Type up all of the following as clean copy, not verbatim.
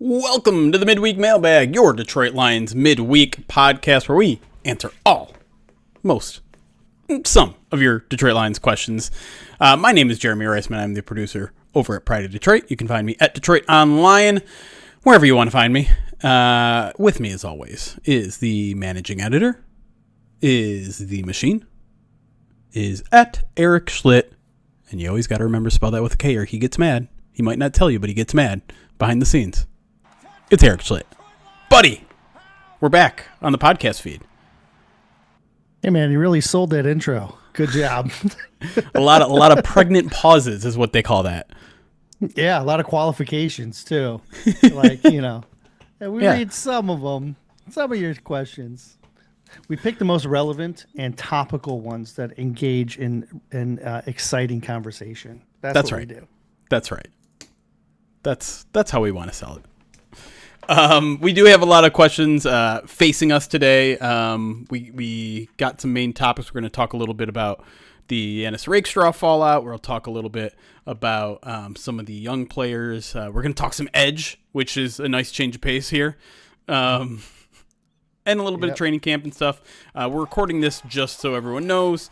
Welcome to the Midweek Mailbag, your Detroit Lions midweek podcast where we answer some of your Detroit Lions questions. My name is Jeremy Reisman. I'm the producer over at Pride of Detroit. You can find me at Detroit Online, wherever you want to find me. With me, as always, is the managing editor, is the machine, is at Erik Schlitt. And you always got to remember to spell that with a K or he gets mad. He might not tell you, but he gets mad behind the scenes. It's Erik Schlitt. Buddy, we're back on the podcast feed. Hey, man, you really sold that intro. Good job. a lot of pregnant pauses is what they call that. Yeah, a lot of qualifications, too. And we read some of them, some of your questions. We picked the most relevant and topical ones that engage in exciting conversation. That's what right. we do. That's right. That's how we want to sell it. We do have a lot of questions facing us today. We got some main topics. We're going to talk a little bit about the Ennis Rakestraw fallout. We'll talk a little bit about some of the young players. We're going to talk some edge, which is a nice change of pace here. And a little bit of training camp and stuff. We're recording this just so everyone knows,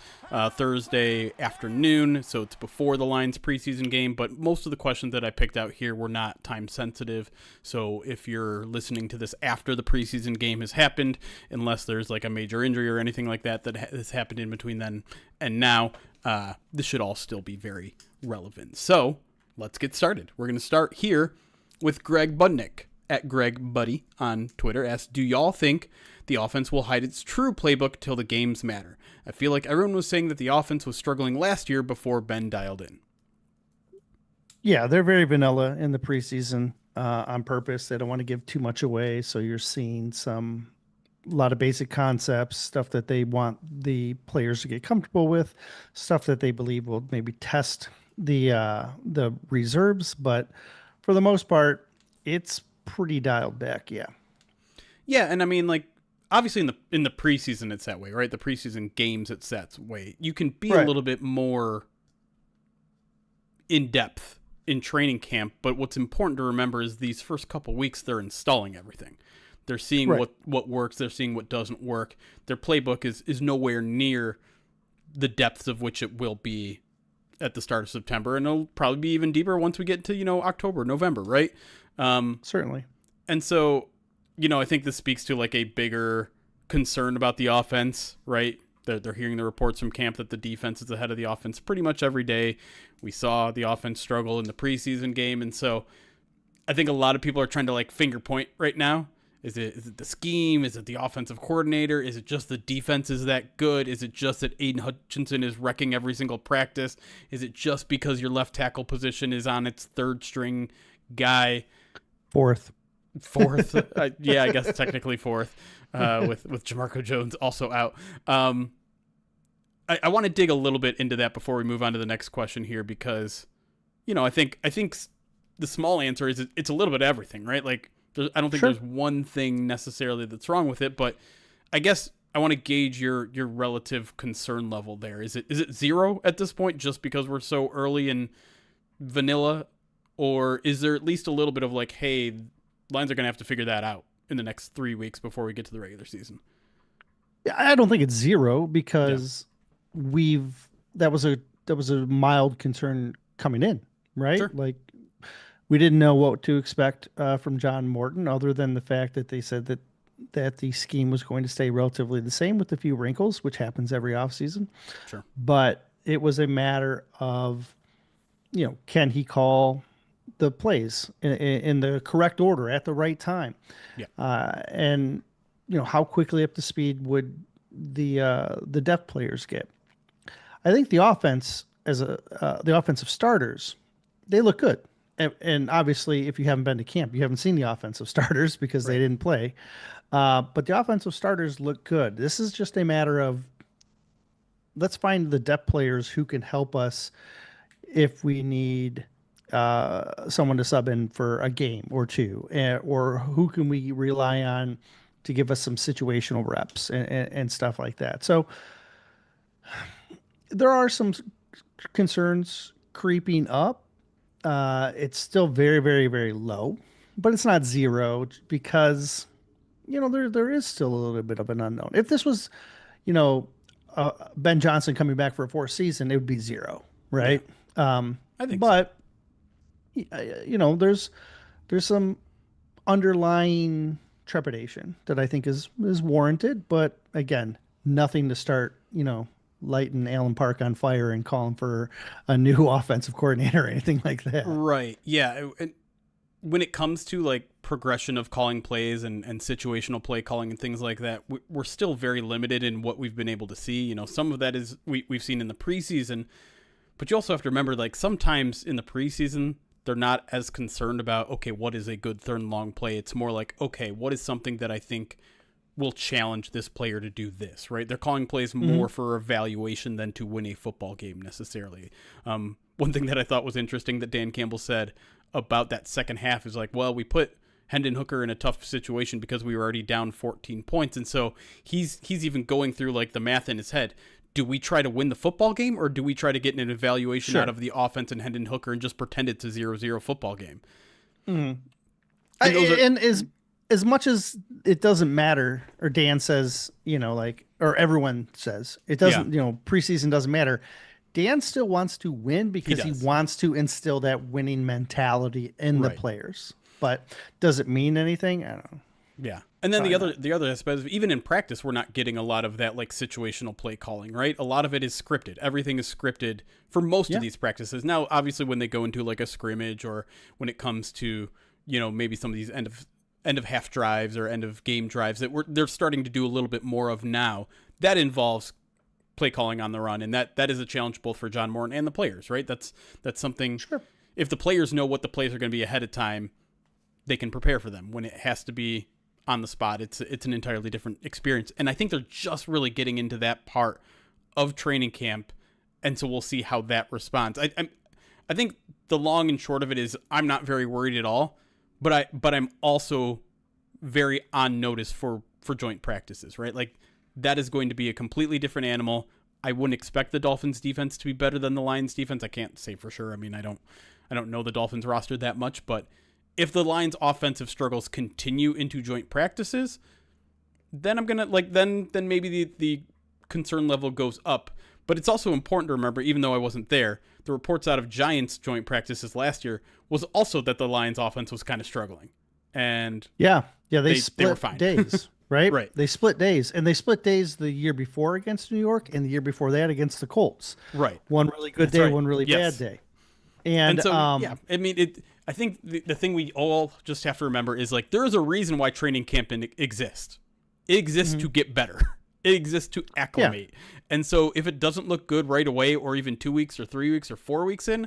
Thursday afternoon, so it's before the Lions preseason game, but most of the questions that I picked out here were not time sensitive, so if you're listening to this after the preseason game has happened, unless there's like a major injury or anything like that has happened in between then and now, this should all still be very relevant. So let's get started. We're going to start here with Greg Budnick at Greg Buddy on Twitter asks, do y'all think the offense will hide its true playbook till the games matter? I feel like everyone was saying that the offense was struggling last year before Ben dialed in. Yeah, they're very vanilla in the preseason on purpose. They don't want to give too much away, so you're seeing a lot of basic concepts, stuff that they want the players to get comfortable with, stuff that they believe will maybe test the reserves, but for the most part, it's pretty dialed back. Yeah, and I mean, like, obviously in the preseason it's that way, right? The preseason games it's that way. You can be a little bit more in depth in training camp, but what's important to remember is these first couple weeks they're installing everything. They're seeing what works, they're seeing what doesn't work. Their playbook is nowhere near the depths of which it will be at the start of September, and it'll probably be even deeper once we get to October, November, right? Certainly. And so, I think this speaks to like a bigger concern about the offense, right? They're hearing the reports from camp that the defense is ahead of the offense pretty much every day. We saw the offense struggle in the preseason game. And so I think a lot of people are trying to like finger point right now. Is it the scheme? Is it the offensive coordinator? Is it just the defense is that good? Is it just that Aiden Hutchinson is wrecking every single practice? Is it just because your left tackle position is on its third string guy? Fourth, I guess technically fourth, with Jamarco Jones also out. I want to dig a little bit into that before we move on to the next question here, because, I think the small answer is it's a little bit of everything, right? Like, I don't think there's one thing necessarily that's wrong with it, but I guess I want to gauge your relative concern level there. Is it zero at this point just because we're so early in vanilla? Or is there at least a little bit of like, hey, Lions are going to have to figure that out in the next 3 weeks before we get to the regular season? I don't think it's zero because that was a mild concern coming in, right? Sure. Like, we didn't know what to expect from John Morton, other than the fact that they said that the scheme was going to stay relatively the same with a few wrinkles, which happens every offseason. Sure. But it was a matter of, can he call the plays in the correct order at the right time? Yeah. And how quickly up to speed would the depth players get? I think the offense the offensive starters, they look good. And obviously, if you haven't been to camp, you haven't seen the offensive starters because they didn't play. But the offensive starters look good. This is just a matter of, let's find the depth players who can help us if we need someone to sub in for a game or two, or who can we rely on to give us some situational reps and stuff like that. So there are some concerns creeping up. It's still very, very, very low. but it's not zero because there is still a little bit of an unknown. If this was, you know, Ben Johnson coming back for a fourth season, it would be zero, Yeah, right? I think so. But there's some underlying trepidation that I think is warranted. But again, nothing to start, lighting Allen Park on fire and calling for a new offensive coordinator or anything like that. Right. Yeah. And when it comes to like progression of calling plays and situational play calling and things like that, we're still very limited in what we've been able to see. Some of that is we've seen in the preseason, but you also have to remember, like, sometimes in the preseason, they're not as concerned about, okay, what is a good third and long play? It's more like, okay, what is something that I think will challenge this player to do this, right? They're calling plays more for evaluation than to win a football game necessarily. One thing that I thought was interesting that Dan Campbell said about that second half is like, well, we put Hendon Hooker in a tough situation because we were already down 14 points. And so he's even going through like the math in his head. Do we try to win the football game, or do we try to get an evaluation out of the offense and Hendon Hooker and just pretend it's a 0-0 football game? And as much as it doesn't matter, or Dan says, or everyone says it doesn't, preseason doesn't matter. Dan still wants to win because he wants to instill that winning mentality in the players. But does it mean anything? I don't know. Yeah. And then the other aspect is, even in practice, we're not getting a lot of that like situational play calling, right? A lot of it is scripted. Everything is scripted for most of these practices. Now, obviously, when they go into like a scrimmage, or when it comes to, maybe some of these end of half drives or end of game drives that they're starting to do a little bit more of now, that involves play calling on the run, and that is a challenge both for John Morton and the players, right? That's something. Sure. If the players know what the plays are going to be ahead of time, they can prepare for them. When it has to be on the spot, it's an entirely different experience. And I think they're just really getting into that part of training camp, and so we'll see how that responds. I think the long and short of it is, I'm not very worried at all, but I'm also very on notice for joint practices, right? Like, that is going to be a completely different animal. I wouldn't expect the Dolphins defense to be better than the Lions defense. I can't say for sure. I mean, I don't know the Dolphins roster that much, but if the Lions offensive struggles continue into joint practices, then I'm going to then maybe the concern level goes up. But it's also important to remember, even though I wasn't there, the reports out of Giants joint practices last year was also that the Lions offense was kind of struggling. And they split were fine. days, right? Right. They split days, and they split days the year before against New York, and the year before that against the Colts. Right. One really good day, one really bad day. And so, I mean, I think the thing we all just have to remember is, like, there is a reason why training camp exists. It exists to get better. It exists to acclimate. Yeah. And so if it doesn't look good right away, or even 2 weeks or 3 weeks or 4 weeks in,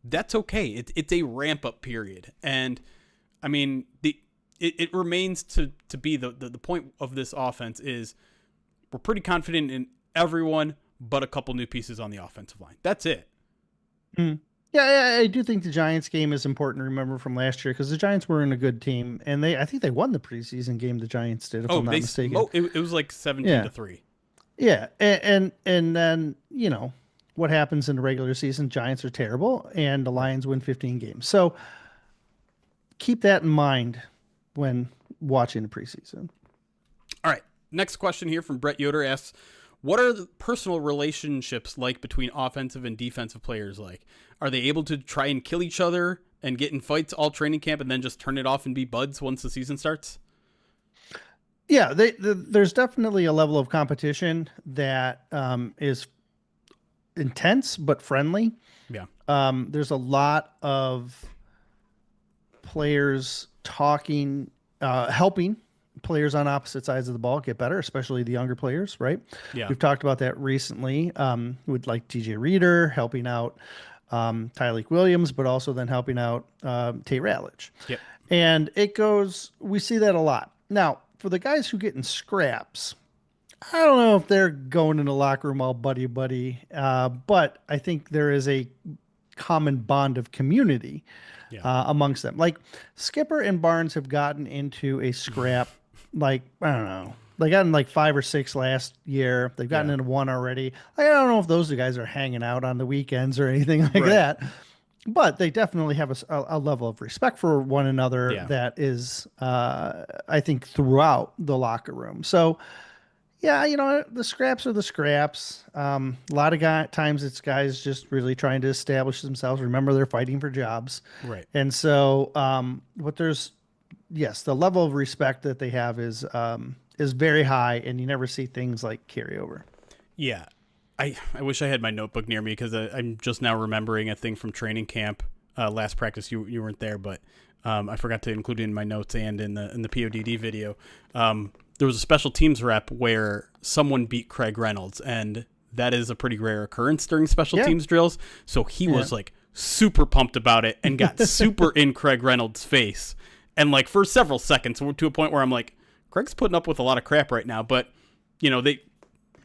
that's okay. It's a ramp up period. And I mean, it remains to be the point of this offense is, we're pretty confident in everyone but a couple new pieces on the offensive line. That's it. Yeah, I do think the Giants game is important to remember from last year, because the Giants were in a good team, and I think they won the preseason game. The Giants did, if I'm not mistaken. It was like 17-3. Yeah, and then what happens in the regular season? Giants are terrible, and the Lions win 15 games. So keep that in mind when watching the preseason. All right, next question here from Brett Yoder asks, what are the personal relationships like between offensive and defensive players like? Are they able to try and kill each other and get in fights all training camp and then just turn it off and be buds once the season starts? Yeah, there's definitely a level of competition that is intense but friendly. Yeah. There's a lot of players talking, helping players on opposite sides of the ball get better, especially the younger players, right? Yeah. We've talked about that recently with like TJ Reader helping out Tyleik Williams, but also then helping out Tate Ratledge. Yep. And we see that a lot. Now, for the guys who get in scraps, I don't know if they're going in the locker room all buddy-buddy, but I think there is a common bond of community amongst them. Like, Skipper and Barnes have gotten into a scrap, like, I don't know. They got in like 5 or 6 last year. They've gotten into one already. I don't know if those guys are hanging out on the weekends or anything like that. but they definitely have a level of respect for one another Yeah. that is, I think, throughout the locker room. So, yeah, the scraps are the scraps. A lot of times it's guys just really trying to establish themselves. Remember, they're fighting for jobs. Right. And so, but yes, the level of respect that they have is very high, and you never see things like carryover. Yeah. I wish I had my notebook near me because I'm just now remembering a thing from training camp. Last practice, you weren't there, but I forgot to include it in my notes and in the PODD video. There was a special teams rep where someone beat Craig Reynolds, and that is a pretty rare occurrence during special teams drills. So he was like super pumped about it and got super in Craig Reynolds' face. And like for several seconds, to a point where I'm like, Craig's putting up with a lot of crap right now, but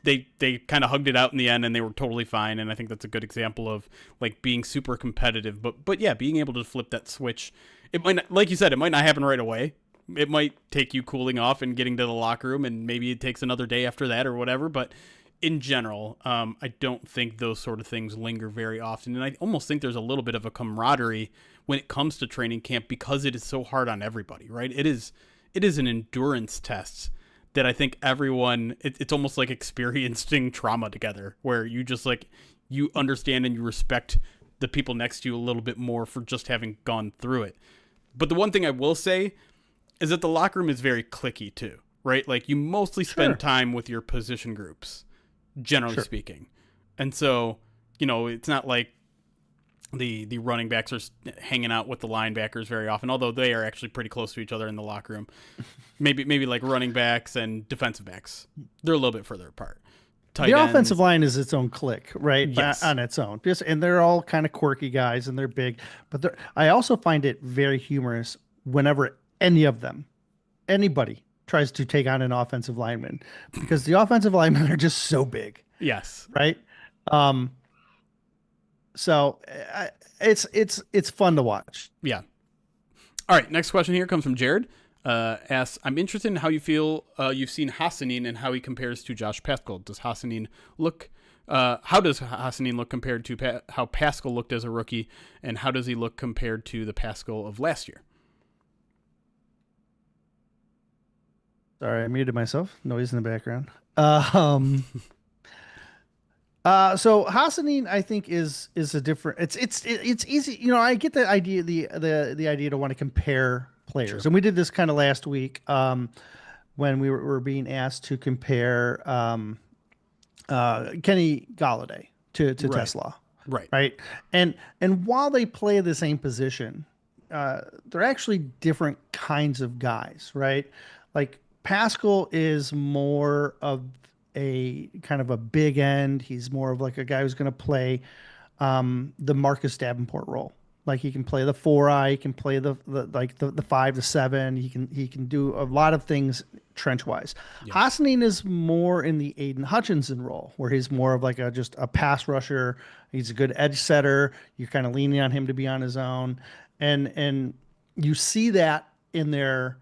they kind of hugged it out in the end, and they were totally fine. And I think that's a good example of like being super competitive, but yeah, being able to flip that switch. It might not, like you said, it might not happen right away. It might take you cooling off and getting to the locker room, and maybe it takes another day after that or whatever. But in general, I don't think those sort of things linger very often. And I almost think there's a little bit of a camaraderie when it comes to training camp because it is so hard on everybody, right? It is an endurance test that I think everyone, it's almost like experiencing trauma together, where you just like, you understand and you respect the people next to you a little bit more for just having gone through it. But the one thing I will say is that the locker room is very cliquey too, right? Like you mostly spend time with your position groups, generally speaking. And so, it's not like the running backs are hanging out with the linebackers very often, although they are actually pretty close to each other in the locker room. Maybe like running backs and defensive backs, they're a little bit further apart. The offensive line is its own clique, right? Yes. On its own. And they're all kind of quirky guys, and they're big. But I also find it very humorous whenever anybody tries to take on an offensive lineman, because the offensive linemen are just so big. Yes. Right. So it's fun to watch. Yeah. All right. Next question here comes from Jared. Asks, I'm interested in how you feel you've seen Hassanin and how he compares to Josh Pascal. Does Hassanin look? How does Hassanin look compared to how Pascal looked as a rookie, and how does he look compared to the Pascal of last year? Sorry, I muted myself. Noise in the background. So Hassanin, I think, is a different. It's easy. I get the idea, the idea to want to compare players, and we did this kind of last week when we were being asked to compare Kenny Galladay to Tesla, right, and while they play the same position, they're actually different kinds of guys, right? Like Pascal is more of a kind of a big end. He's more of like a guy who's going to play the Marcus Davenport role. Like he can play the 4-eye, he can play the 5 to 7. He can do a lot of things trench wise. Yeah. Hassanin is more in the Aiden Hutchinson role, where he's more of like just a pass rusher. He's a good edge setter. You're kind of leaning on him to be on his own, and you see that in their.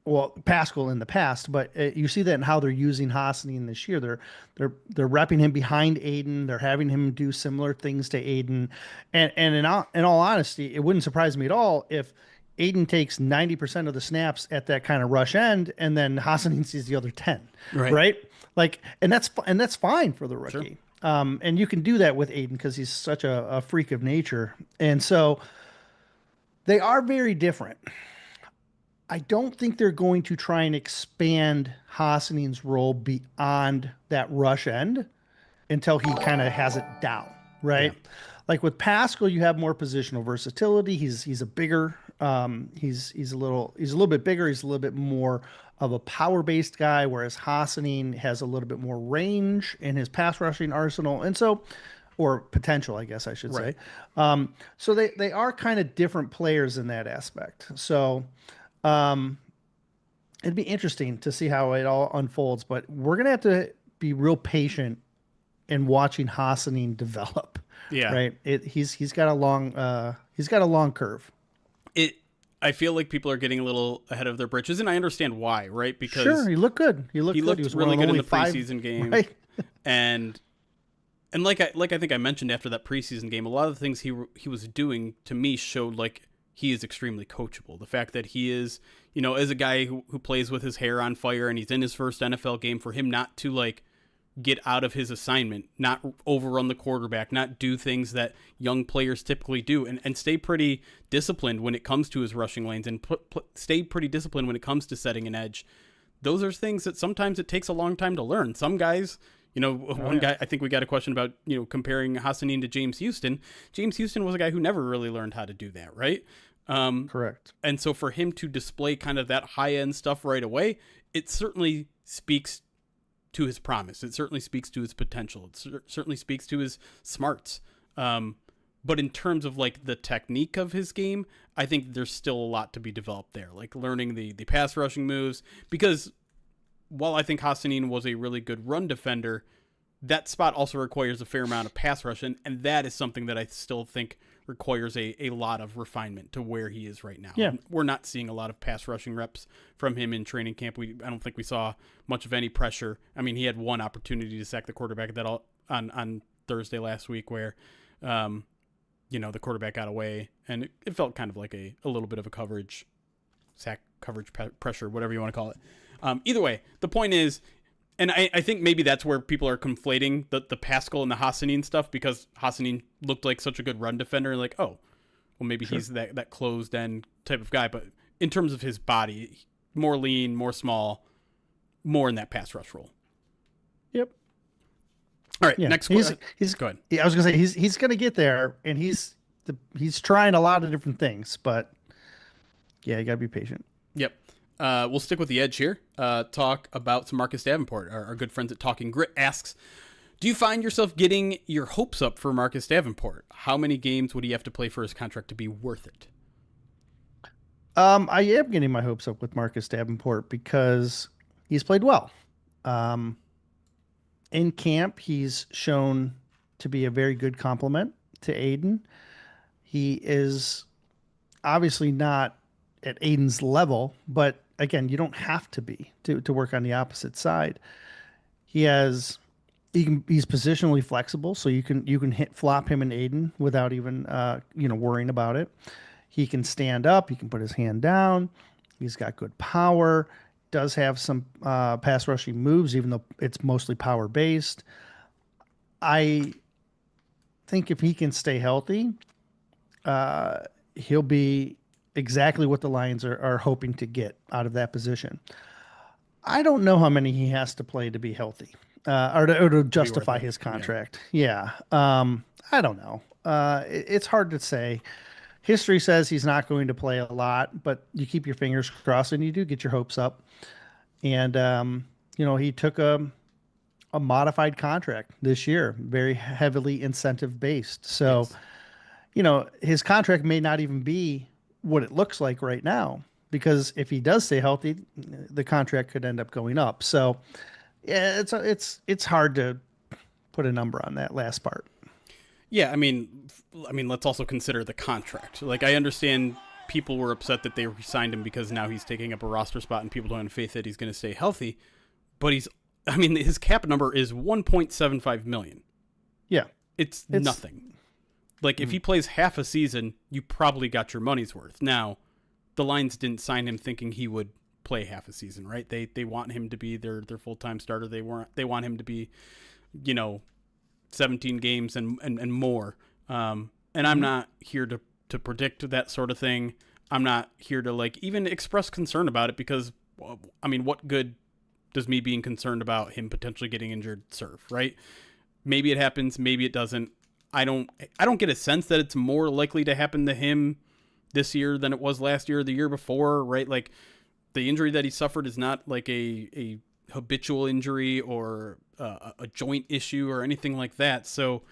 Well, Pascal in the past, but you see that in how they're using Hassanin this year. They're repping him behind Aiden. They're having him do similar things to Aiden, and in all honesty, it wouldn't surprise me at all if Aiden takes 90% of the snaps at that kind of rush end, and then Hassanin sees the other 10. Right? Like, and that's fine for the rookie. Sure. And you can do that with Aiden because he's such a freak of nature, and so they are very different. I don't think they're going to try and expand Hassanin's role beyond that rush end until he kind of has it down, right? Yeah. Like with Pascal, you have more positional versatility. He's a bigger, he's a little bit bigger. He's a little bit more of a power-based guy, whereas Hassanin has a little bit more range in his pass rushing arsenal, and so, or potential, I guess I should say. So they are kind of different players in that aspect. So. It'd be interesting to see how it all unfolds, but we're going to have to be real patient in watching Hassanin develop. Yeah. Right. He's got a long curve. I feel like people are getting a little ahead of their britches, and I understand why, right? Because he looked good. He looked really good in the preseason game. Right. And And like I think I mentioned after that preseason game, a lot of the things he was doing to me showed like he is extremely coachable. The fact that he is, as a guy who plays with his hair on fire and he's in his first NFL game, for him not to like get out of his assignment, not overrun the quarterback, not do things that young players typically do, and stay pretty disciplined when it comes to his rushing lanes, and stay pretty disciplined when it comes to setting an edge. Those are things that sometimes it takes a long time to learn. Some guys, guy, I think we got a question about, comparing Hassanin to James Houston. James Houston was a guy who never really learned how to do that, right? Correct. And so for him to display kind of that high-end stuff right away, it certainly speaks to his promise. It certainly speaks to his potential. It certainly speaks to his smarts. But in terms of like the technique of his game, I think there's still a lot to be developed there, like learning the pass rushing moves, because while I think Hassanin was a really good run defender, that spot also requires a fair amount of pass rush, and that is something that I still think requires a lot of refinement to where he is right now. Yeah. We're not seeing a lot of pass rushing reps from him in training camp. I don't think we saw much of any pressure. I mean, he had one opportunity to sack the quarterback on Thursday last week where, the quarterback got away, and it felt kind of like a little bit of a sack coverage pressure, whatever you want to call it. Either way, the point is, and I think maybe that's where people are conflating the Pascal and the Hassanin stuff, because Hassanin looked like such a good run defender, and like, oh, well, maybe he's that closed end type of guy. But in terms of his body, more lean, more small, more in that pass rush role. Yep. All right, next question. Go ahead. Yeah, I was gonna say he's gonna get there, and he's trying a lot of different things, but yeah, you gotta be patient. Yep. We'll stick with the edge here. Talk about some Marcus Davenport. Our good friends at Talking Grit asks, do you find yourself getting your hopes up for Marcus Davenport? How many games would he have to play for his contract to be worth it? I am getting my hopes up with Marcus Davenport because he's played well. In camp, he's shown to be a very good complement to Aiden. He is obviously not at Aiden's level, but again, you don't have to be to work on the opposite side. He's positionally flexible, so you can flop him and Aiden without even worrying about it. He can stand up, he can put his hand down. He's got good power. Does have some pass rushing moves, even though it's mostly power based. I think if he can stay healthy, he'll be exactly what the Lions are hoping to get out of that position. I don't know how many he has to play to be healthy or to justify his contract. Yeah. I don't know. It's hard to say. History says he's not going to play a lot, but you keep your fingers crossed and you do get your hopes up. And, he took a modified contract this year, very heavily incentive based. So, yes. His contract may not even be what it looks like right now, because if he does stay healthy, the contract could end up going up. So yeah, it's hard to put a number on that last part. Yeah. I mean, let's also consider the contract. Like, I understand people were upset that they signed him because now he's taking up a roster spot and people don't have faith that he's going to stay healthy, but his cap number is $1.75 million. Yeah. It's nothing. Like, if he plays half a season, you probably got your money's worth. Now, the Lions didn't sign him thinking he would play half a season, right? They want him to be their full-time starter. They want him to be, 17 games and more. And I'm not here to predict that sort of thing. I'm not here to even express concern about it, because what good does me being concerned about him potentially getting injured serve, right? Maybe it happens, maybe it doesn't. I don't get a sense that it's more likely to happen to him this year than it was last year or the year before, right? Like, the injury that he suffered is not like a habitual injury or a joint issue or anything like that. So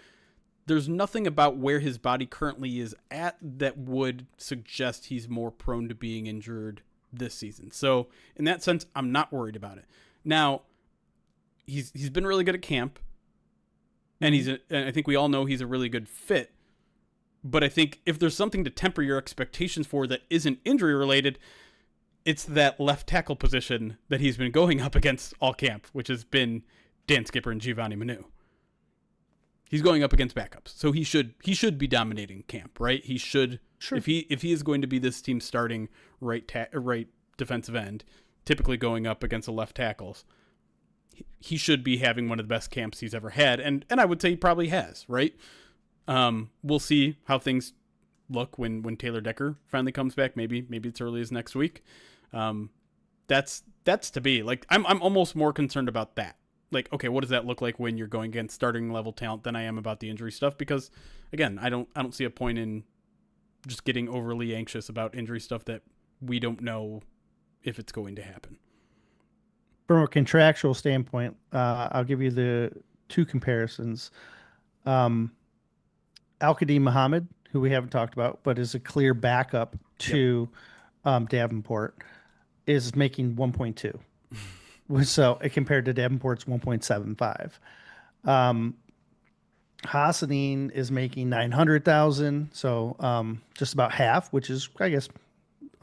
there's nothing about where his body currently is at that would suggest he's more prone to being injured this season. So in that sense, I'm not worried about it. Now, he's been really good at camp. And I think we all know he's a really good fit. But I think if there's something to temper your expectations for that isn't injury related, it's that left tackle position that he's been going up against all camp, which has been Dan Skipper and Giovanni Manu. He's going up against backups, so he should be dominating camp, right? He should. Sure. If he is going to be this team's starting right defensive end, typically going up against the left tackles, he should be having one of the best camps he's ever had, and I would say he probably has, right? We'll see how things look when Taylor Decker finally comes back. Maybe it's early as next week. That's to be like I'm almost more concerned about that. Like, okay, what does that look like when you're going against starting level talent than I am about the injury stuff? Because again, I don't see a point in just getting overly anxious about injury stuff that we don't know if it's going to happen. From a contractual standpoint, I'll give you the two comparisons. Al-Qadim Muhammad, who we haven't talked about, but is a clear backup to Davenport, is making 1.2. So compared to Davenport's 1.75. Hassanin is making 900,000, so just about half, which is, I guess,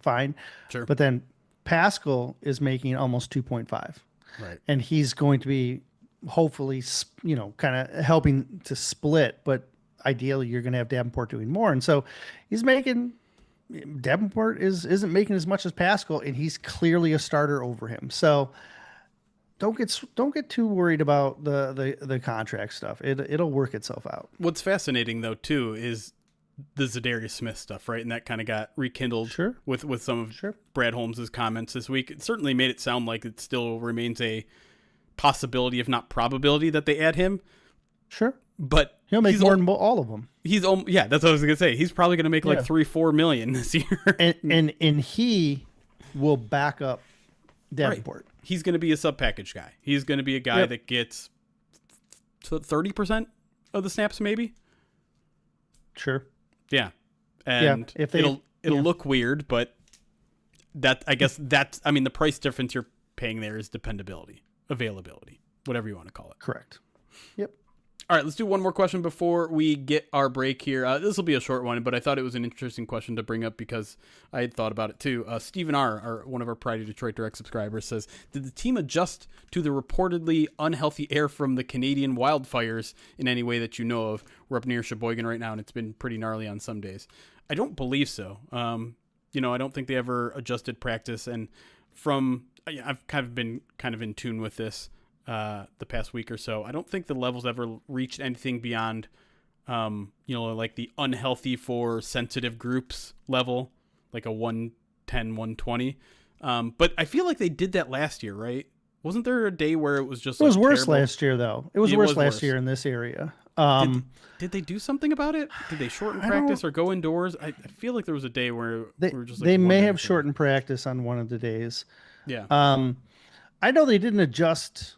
fine. Sure. But then Pascal is making almost 2.5. Right. And he's going to be hopefully, kind of helping to split, but ideally you're going to have Davenport doing more. And so Davenport isn't making as much as Pascal, and he's clearly a starter over him. So don't get too worried about the contract stuff. It'll work itself out. What's fascinating though too is the Zadarius Smith stuff, right? And that kind of got rekindled with some of Brad Holmes' comments this week. It certainly made it sound like it still remains a possibility, if not probability, that they add him. Sure. But he'll make more than all of them. That's what I was gonna say. He's probably gonna make like $3-4 million this year. and he will back up Davenport. Right. He's gonna be a sub package guy. He's gonna be a guy that gets 30% of the snaps, maybe. Sure. Yeah. And it'll look weird, but the price difference you're paying there is dependability, availability, whatever you want to call it. Correct. Yep. All right, let's do one more question before we get our break here. This will be a short one, but I thought it was an interesting question to bring up because I had thought about it too. Stephen R., one of our Pride Detroit Direct subscribers, says, did the team adjust to the reportedly unhealthy air from the Canadian wildfires in any way that you know of? We're up near Sheboygan right now, and it's been pretty gnarly on some days. I don't believe so. I don't think they ever adjusted practice, and I've kind of been in tune with this the past week or so. I don't think the levels ever reached anything beyond, like the unhealthy for sensitive groups level, like a 110, 120. But I feel like they did that last year, right? Wasn't there a day where it was just? It was worse terrible? last year, though. It was worse last year in this area. Did they do something about it? Did they shorten practice or go indoors? I feel like there was a day where we were just. They may have shortened practice on one of the days. Yeah. I know they didn't adjust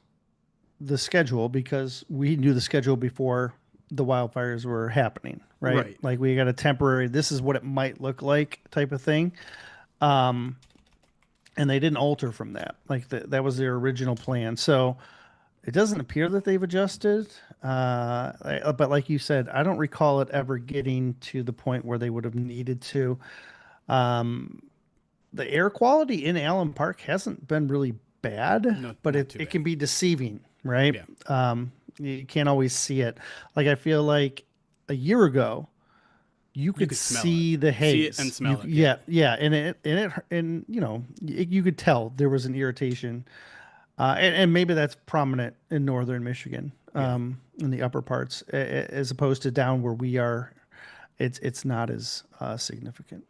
the schedule because we knew the schedule before the wildfires were happening, right? Like we got a temporary, this is what it might look like type of thing. And they didn't alter from that. Like that was their original plan. So it doesn't appear that they've adjusted. But like you said, I don't recall it ever getting to the point where they would have needed to. The air quality in Allen Park hasn't been really bad, but it can be deceiving, right? Yeah. You can't always see it. Like I feel like a year ago, you could see the haze, see it and smell it. Yeah, and you could tell there was an irritation, and maybe that's prominent in northern Michigan, in the upper parts, as opposed to down where we are. It's not as significant.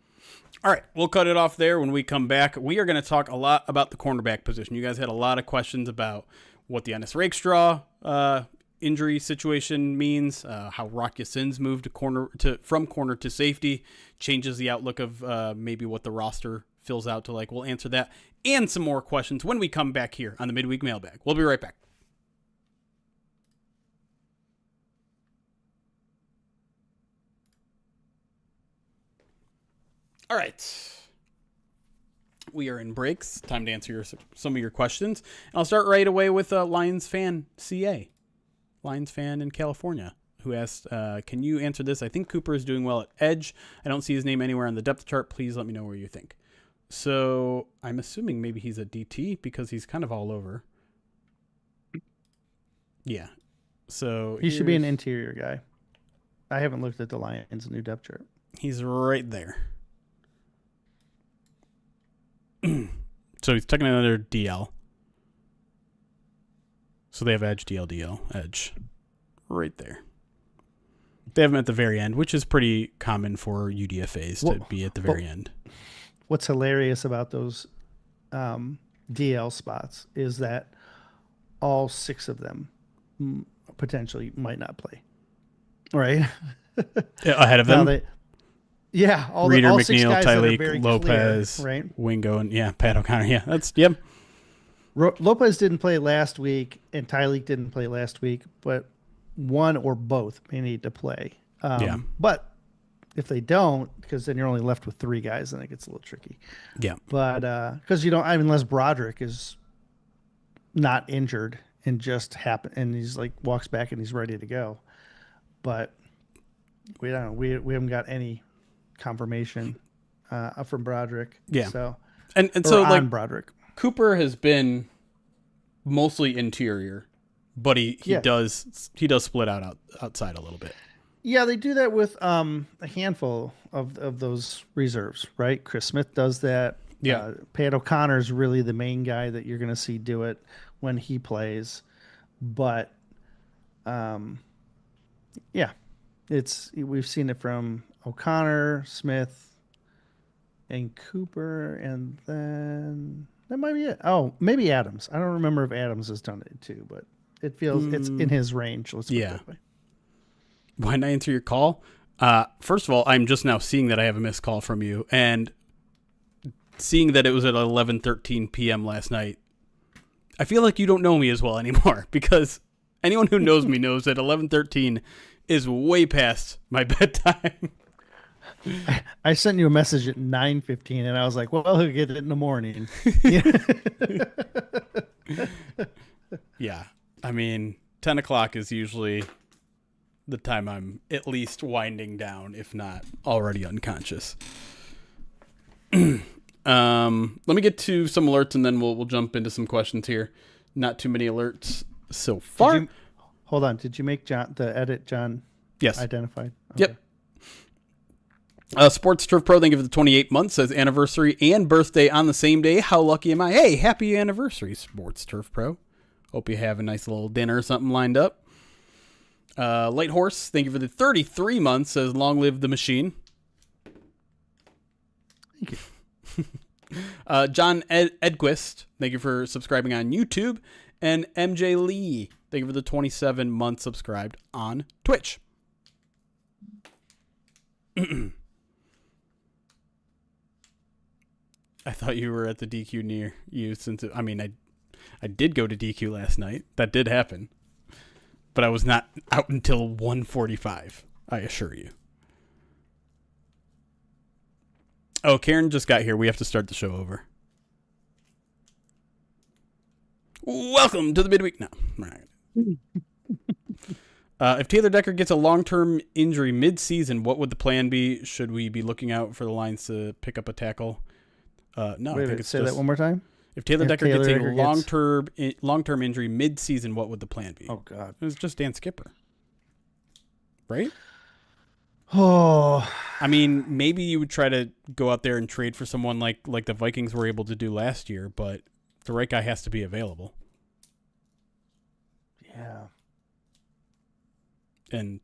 All right, we'll cut it off there. When we come back, we are going to talk a lot about the cornerback position. You guys had a lot of questions about what the Ennis Rakestraw injury situation means, how Rock Ya-Sin's moved from corner to safety, changes the outlook of maybe what the roster fills out to like. We'll answer that and some more questions when we come back here on the Midweek Mailbag. We'll be right back. All right. We are in breaks. Time to answer some of your questions. And I'll start right away with Lions fan CA. Lions fan in California, who asked, can you answer this? I think Cooper is doing well at edge. I don't see his name anywhere on the depth chart. Please let me know where you think. So I'm assuming maybe he's a DT because he's kind of all over. Yeah. So he should be an interior guy. I haven't looked at the Lions' new depth chart. He's right there. So he's taking another DL. So they have edge, DL, DL, edge. Right there. They have him at the very end, which is pretty common for UDFAs to be at the very end. What's hilarious about those DL spots is that all 6 of them potentially might not play. Right? Ahead of them? Reader, all McNeil, 6 guys Tyleek, Lopez, clear, right? Wingo, and Pat O'Connor. Yeah, that's, yep. Lopez didn't play last week, and Tyleek didn't play last week, but one or both may need to play. But if they don't, because then you're only left with 3 guys, then it gets a little tricky. Yeah. But because unless Broderick is not injured and just and he's like walks back and he's ready to go. But we don't know. We haven't got any confirmation from Broderick. Yeah. So and so like Broderick. Cooper has been mostly interior, but he does split out outside a little bit. Yeah, they do that with a handful of those reserves, right? Chris Smith does that. Yeah. Pat O'Connor's really the main guy that you're going to see do it when he plays. But we've seen it from O'Connor, Smith, and Cooper, and then that might be it. Oh, maybe Adams. I don't remember if Adams has done it too, but it feels it's in his range. Let's put it that way. Why not answer your call? First of all, I'm just now seeing that I have a missed call from you, and seeing that it was at 11:13 p.m. last night. I feel like you don't know me as well anymore, because anyone who knows me knows that 11:13 is way past my bedtime. I sent you a message at 9:15, and I was like, well, he'll get it in the morning. Yeah. I mean, 10 o'clock is usually the time I'm at least winding down, if not already unconscious. Let me get to some alerts, and then we'll jump into some questions here. Not too many alerts so far. Hold on. Did you make the edit John yes. identified? Okay. Yep. Sports Turf Pro, thank you for the 28 months. Says anniversary and birthday on the same day. How lucky am I? Hey, happy anniversary, Sports Turf Pro. Hope you have a nice little dinner or something lined up. Light Horse, thank you for the 33 months. Says long live the machine. Thank you. John Edquist, thank you for subscribing on YouTube. And MJ Lee, thank you for the 27 months subscribed on Twitch. I thought you were at the DQ near you I did go to DQ last night. That did happen. But I was not out until 1:45, I assure you. Oh, Karen just got here. We have to start the show over. Welcome to the midweek. No, if Taylor Decker gets a long-term injury mid-season, what would the plan be? Should we be looking out for the Lions to pick up a tackle? No, I think it's say that one more time. If Taylor Decker gets a long-term injury mid-season, what would the plan be? Oh God, it was just Dan Skipper, right? Oh, I mean, maybe you would try to go out there and trade for someone like the Vikings were able to do last year, but the right guy has to be available. Yeah. And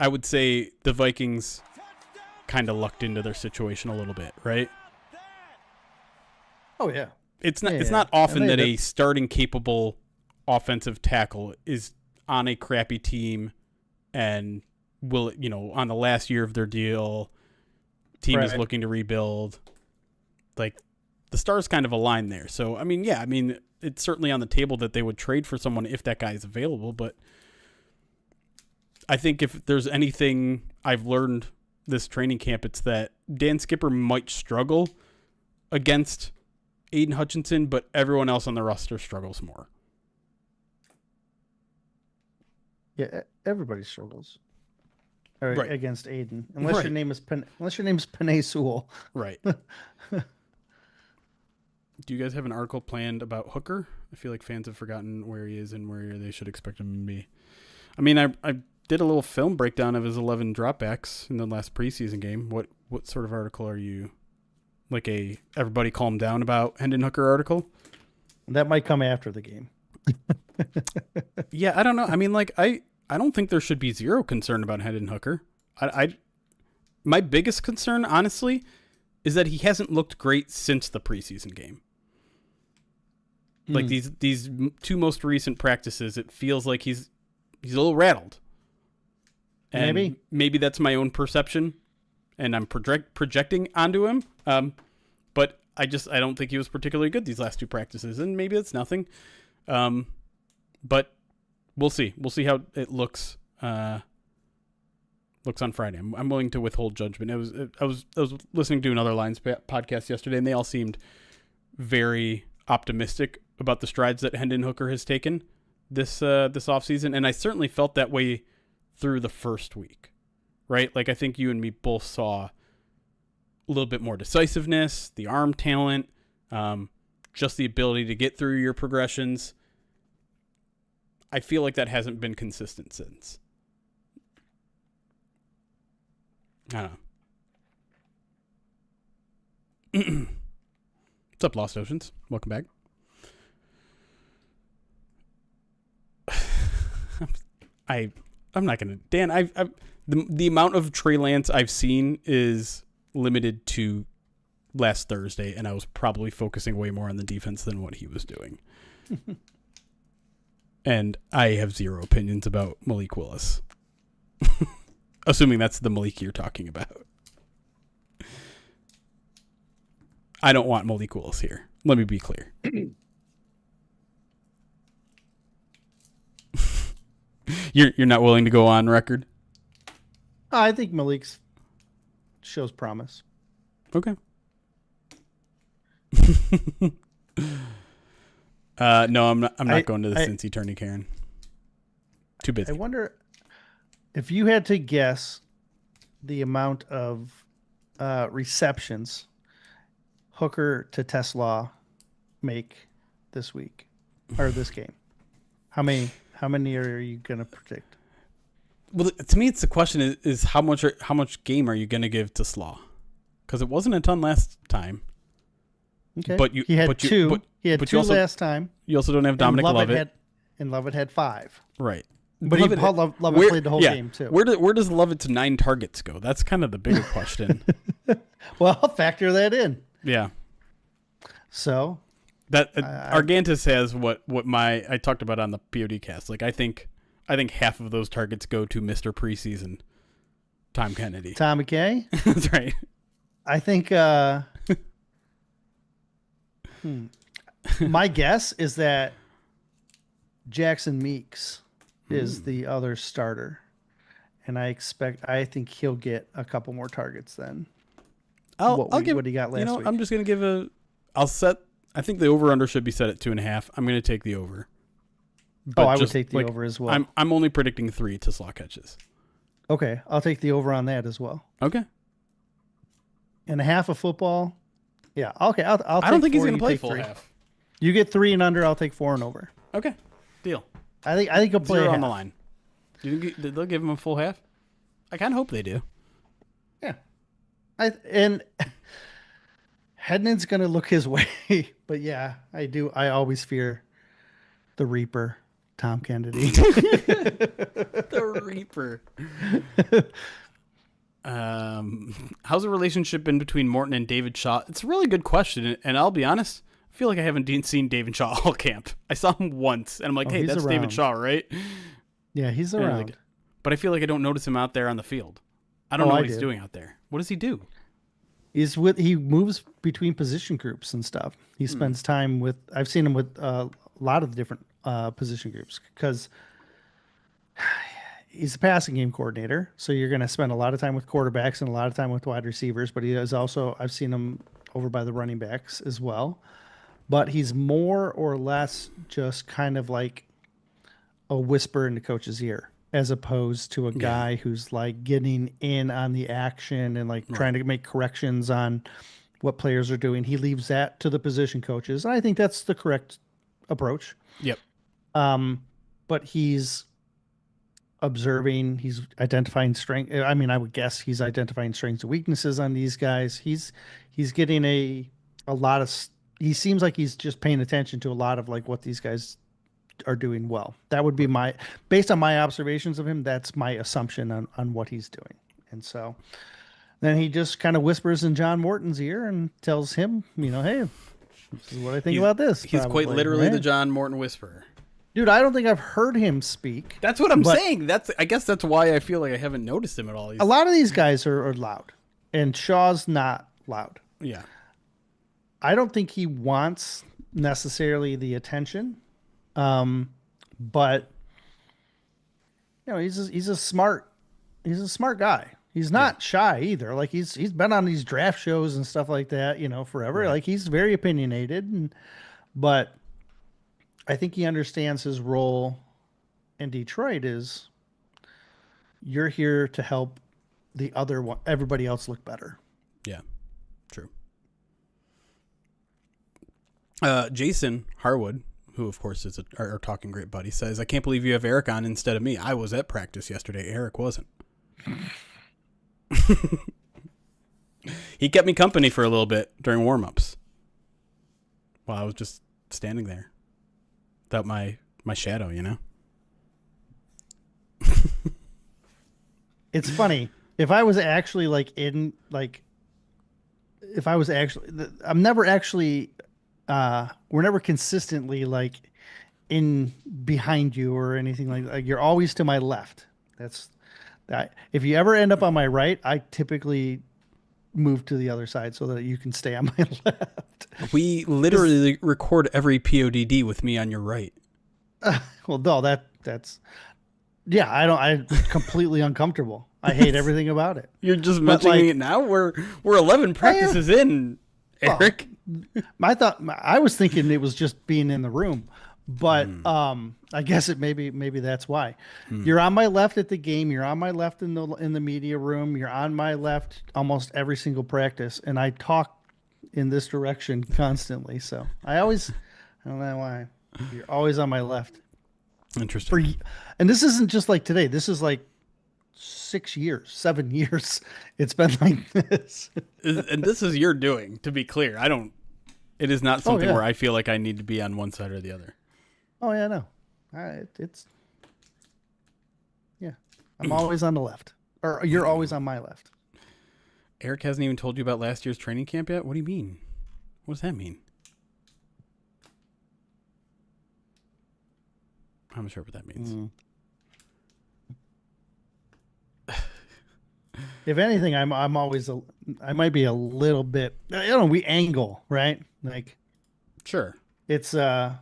I would say the Vikings kind of lucked into their situation a little bit, right? Oh yeah. It's not often that a starting capable offensive tackle is on a crappy team and will, on the last year of their deal, team is looking to rebuild. Like, the stars kind of align there. So, it's certainly on the table that they would trade for someone if that guy is available, but I think if there's anything I've learned this training camp, it's that Dan Skipper might struggle against Aiden Hutchinson, but everyone else on the roster struggles more. Yeah, everybody struggles against Aiden, unless your name is Penei Sewell. Right. Do you guys have an article planned about Hooker? I feel like fans have forgotten where he is and where they should expect him to be. I mean, I did a little film breakdown of his 11 dropbacks in the last preseason game. What sort of article are you? Like a everybody calm down about Hendon Hooker article? That might come after the game. Yeah, I don't know. I mean, like I don't think there should be zero concern about Hendon Hooker. My biggest concern, honestly, is that he hasn't looked great since the preseason game. Like these two most recent practices, it feels like he's a little rattled. And maybe that's my own perception, and I'm projecting onto him. But I don't think he was particularly good these last two practices, and maybe that's nothing. But we'll see. We'll see how it looks. Looks on Friday. I'm willing to withhold judgment. I was listening to another Lions podcast yesterday, and they all seemed very optimistic about the strides that Hendon Hooker has taken this offseason, and I certainly felt that way through the first week, right? Like I think you and me both saw a little bit more decisiveness, the arm talent, just the ability to get through your progressions. I feel like that hasn't been consistent since. I don't know. What's up, Lost Oceans? Welcome back. I'm not gonna, Dan. The amount of Trey Lance I've seen is limited to last Thursday, and I was probably focusing way more on the defense than what he was doing. And I have zero opinions about Malik Willis, assuming that's the Malik you're talking about. I don't want Malik Willis here. Let me be clear. You're not willing to go on record? I think Malik's shows promise. Okay. No, I'm not going to the Cincy tourney, Karen. Too busy. I wonder if you had to guess the amount of receptions Hooker to Tesla make this week or this game. How many are you going to predict? Well, to me, it's the question is how much game are you going to give to Slaw? Because it wasn't a ton last time. Okay, but he had two last time. You also don't have Dominic Lovett. And Lovett had 5. Right. But Lovett played the whole game too. Where does Lovett to 9 targets go? That's kind of the bigger question. Well, factor that in. Yeah. So that Argantis has what I talked about on the POD cast. Like I think half of those targets go to Mr. Preseason, Tom Kennedy. Tom McKay? That's right. I think my guess is that Jackson Meeks is the other starter. And I think he'll get a couple more targets then. What he got last week. I'm just going to I think the over-under should be set at 2.5. I'm going to take the over. But I would take the over as well. I'm only predicting 3 to Slaw catches. Okay, I'll take the over on that as well. Okay. And a half of football. Yeah, okay. I'll I don't think he's going to play full half. You get 3 and under. I'll take 4 and over. Okay, deal. I think he'll play 0 on the line. Do you think they'll give him a full half? I kind of hope they do. Yeah. And Hednan's going to look his way, but yeah, I do. I always fear the Reaper, Tom Kennedy. The Reaper. How's the relationship been between Morton and David Shaw? It's a really good question, and I'll be honest, I feel like I haven't seen David Shaw all camp. I saw him once, and I'm like, hey, that's around. David Shaw, right? Yeah, he's around. But I feel like I don't notice him out there on the field. I don't know what he's doing out there. What does he do? He moves between position groups and stuff. He spends time with. I've seen him with a lot of the different position groups because he's a passing game coordinator. So you're going to spend a lot of time with quarterbacks and a lot of time with wide receivers. But he is also. I've seen him over by the running backs as well. But he's more or less just kind of like a whisper in the coach's ear, as opposed to a guy who's like getting in on the action and like trying to make corrections on what players are doing. He leaves that to the position coaches. And I think that's the correct approach. Yep. But he's observing. He's identifying strength. I mean, I would guess he's identifying strengths and weaknesses on these guys. He's getting a lot of. He seems like he's just paying attention to a lot of like what these guys are doing well. That would be my, based on my observations of him. That's my assumption on what he's doing. And so then he just kind of whispers in John Morton's ear and tells him, hey, this is what I think about this. He's quite literally the John Morton whisperer. Dude, I don't think I've heard him speak. That's what I'm saying. I guess that's why I feel like I haven't noticed him at all. A lot of these guys are loud, and Shaw's not loud. Yeah. I don't think he wants necessarily the attention, but he's a smart guy. He's not shy either. Like he's been on these draft shows and stuff like that, forever. Right. Like he's very opinionated, but I think he understands his role in Detroit is you're here to help everybody else look better. Yeah, true. Jason Harwood, who of course is our Talking Great buddy, says, "I can't believe you have Erik on instead of me. I was at practice yesterday. Erik wasn't." He kept me company for a little bit during warm-ups while I was just standing there without my shadow, It's funny. If I was actually I'm never actually, we're never consistently like in behind you or anything like that. You're always to my left. That's that. If you ever end up on my right, I typically move to the other side so that you can stay on my left. We literally record every PODD with me on your right. Well, no, that's yeah. I'm completely uncomfortable. I hate everything about it. You're just mentioning it now. We're 11 practices in, Erik. Well, I was thinking it was just being in the room, but I guess maybe that's why. You're on my left at the game. You're on my left in the media room. You're on my left almost every single practice, and I talk in this direction constantly. So I don't know why. You're always on my left. Interesting. And this isn't just like today. This is like 7 years. It's been like this. And this is your doing, to be clear. It is not something where I feel like I need to be on one side or the other. Oh, yeah, no. I'm always on the left. Or you're always on my left. Erik hasn't even told you about last year's training camp yet? What do you mean? What does that mean? I'm not sure what that means. If anything, I'm always I might be a little bit. We angle, right? Like, sure. It's I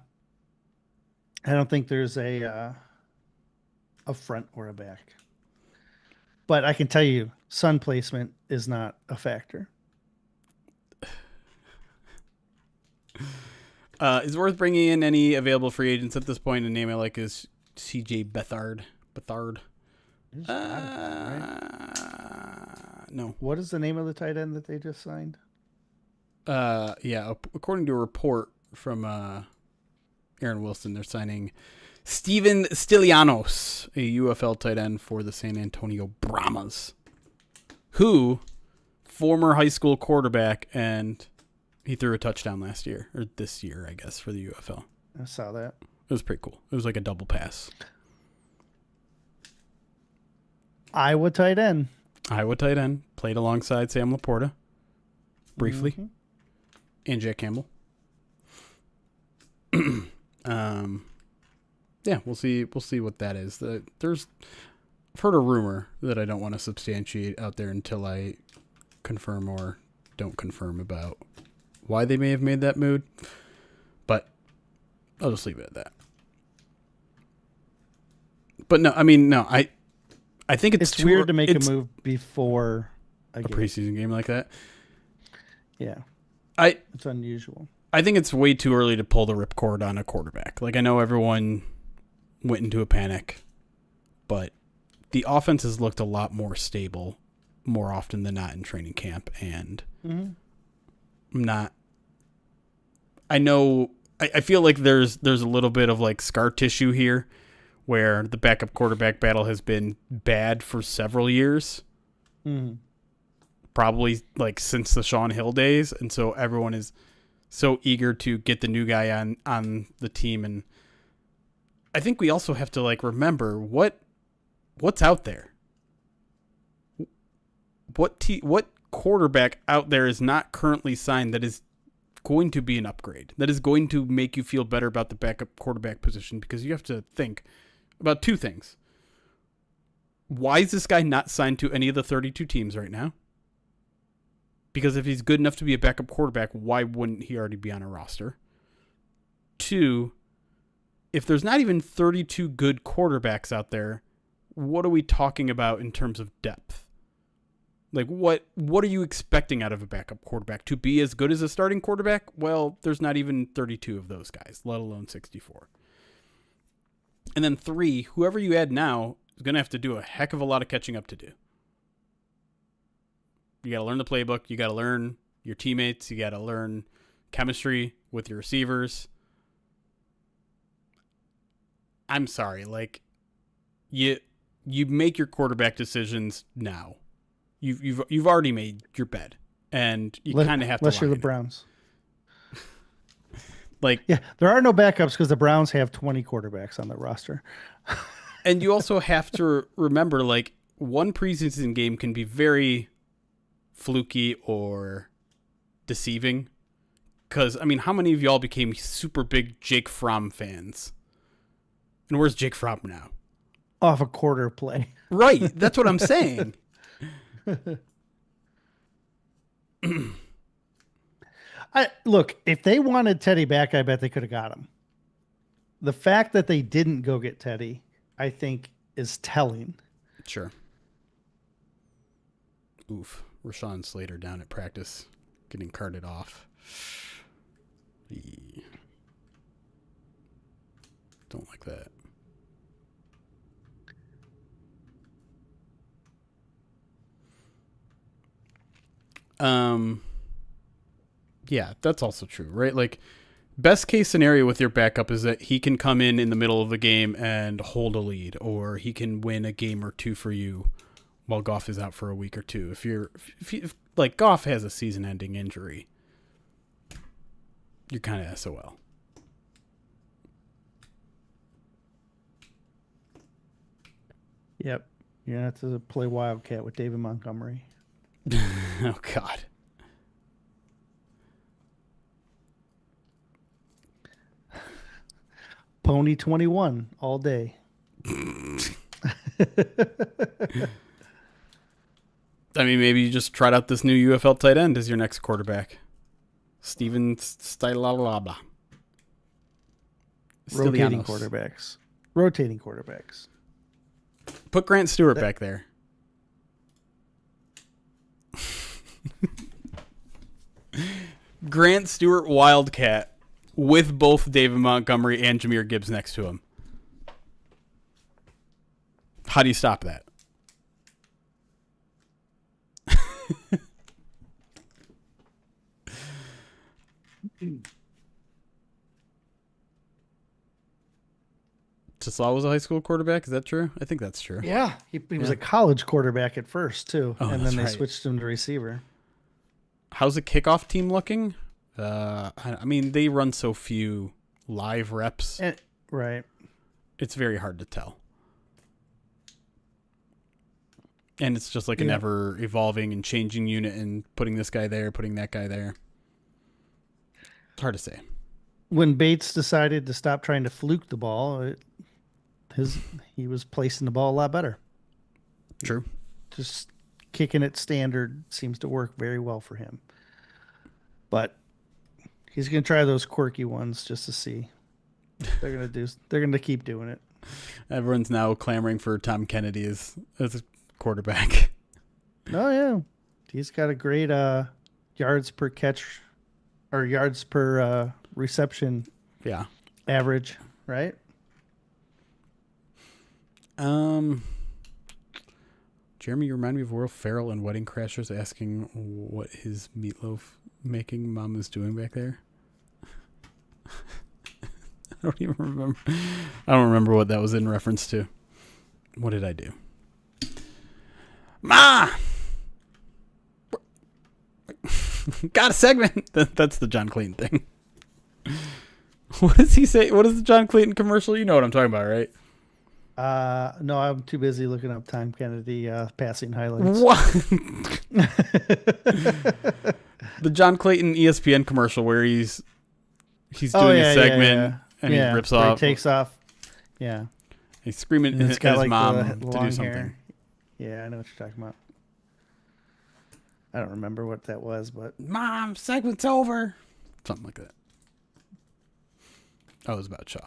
don't think there's a front or a back, but I can tell you, sun placement is not a factor. Is it worth bringing in any available free agents at this point? A name I like is CJ Beathard. No. What is the name of the tight end that they just signed? According to a report from Aaron Wilson, they're signing Steven Stylianos, a UFL tight end for the San Antonio Brahmas, who former high school quarterback, and he threw a touchdown last year, or this year, I guess, for the UFL. I saw that. It was pretty cool. It was like a double pass. Iowa tight end. Played alongside Sam Laporta briefly, and Jack Campbell. We'll see what that is. I've heard a rumor that I don't want to substantiate out there until I confirm or don't confirm about why they may have made that move, but I'll just leave it at that. But I think it's weird to make a move before a preseason game like that. Yeah. It's unusual. I think it's way too early to pull the ripcord on a quarterback. Like, I know everyone went into a panic, but the offense has looked a lot more stable more often than not in training camp, and I feel like there's a little bit of like scar tissue here where the backup quarterback battle has been bad for several years. Mm. Probably like since the Sean Hill days. And so everyone is so eager to get the new guy on the team. And I think we also have to like remember what's out there. What quarterback out there is not currently signed that is going to be an upgrade, that is going to make you feel better about the backup quarterback position? Because you have to think about two things. Why is this guy not signed to any of the 32 teams right now? Because if he's good enough to be a backup quarterback, why wouldn't he already be on a roster? Two, if there's not even 32 good quarterbacks out there, what are we talking about in terms of depth? Like, what are you expecting out of a backup quarterback? To be as good as a starting quarterback? Well, there's not even 32 of those guys, let alone 64. And then three, whoever you add now is going to have to do a heck of a lot of catching up to do. You got to learn the playbook. You got to learn your teammates. You got to learn chemistry with your receivers. I'm sorry, like you make your quarterback decisions now. You've already made your bed, and you kind of have to. Unless you're the Browns. Like, yeah, there are no backups because the Browns have 20 quarterbacks on their roster. And you also have to remember, like, one preseason game can be very fluky or deceiving. Because, I mean, how many of y'all became super big Jake Fromm fans? And where's Jake Fromm now? Off a quarter play. Right. That's what I'm saying. Look, if they wanted Teddy back, I bet they could have got him. The fact that they didn't go get Teddy, I think, is telling. Sure. Oof. Rashawn Slater down at practice, getting carted off. Don't like that. Yeah, that's also true, right? Like, best case scenario with your backup is that he can come in the middle of the game and hold a lead, or he can win a game or two for you while Goff is out for a week or two. If like Goff has a season-ending injury, you're kind of SOL. Yep. You're going to have to play Wildcat with David Montgomery. Oh, God. Pony 21 all day. I mean, maybe you just tried out this new UFL tight end as your next quarterback. Steven Stylalaba. Rotating quarterbacks. Put Grant Stewart back there. Grant Stewart Wildcat with both David Montgomery and Jahmyr Gibbs next to him. How do you stop that? Taslaw was a high school quarterback. Is that true? I think that's true. Yeah. He was a college quarterback at first, too. Oh, and then they right. switched him to receiver. How's the kickoff team looking? I mean, they run so few live reps. Right. It's very hard to tell. And it's just like an ever evolving and changing unit and putting this guy there, putting that guy there. It's hard to say. When Bates decided to stop trying to fluke the ball, he was placing the ball a lot better. True. Just kicking it standard seems to work very well for him. But he's going to try those quirky ones just to see. They're going to keep doing it. Everyone's now clamoring for Tom Kennedy as a quarterback. Oh yeah. He's got a great yards per catch or yards per reception average, right? Jeremy, you remind me of Will Ferrell in Wedding Crashers asking what his meatloaf making mom is doing back there. don't even remember. I don't remember what that was in reference to. What did I do? Ma! Got a segment. That's the John Clayton thing. What does he say? What is the John Clayton commercial? You know what I'm talking about, right? No, I'm too busy looking up Tom Kennedy passing highlights. What? The John Clayton ESPN commercial where he's doing a segment and he rips off. He takes off. Yeah. He's screaming at his like mom to do something. Hair. Yeah, I know what you're talking about. I don't remember what that was, but Mom, segment's over. Something like that. Oh, it was about Shaw.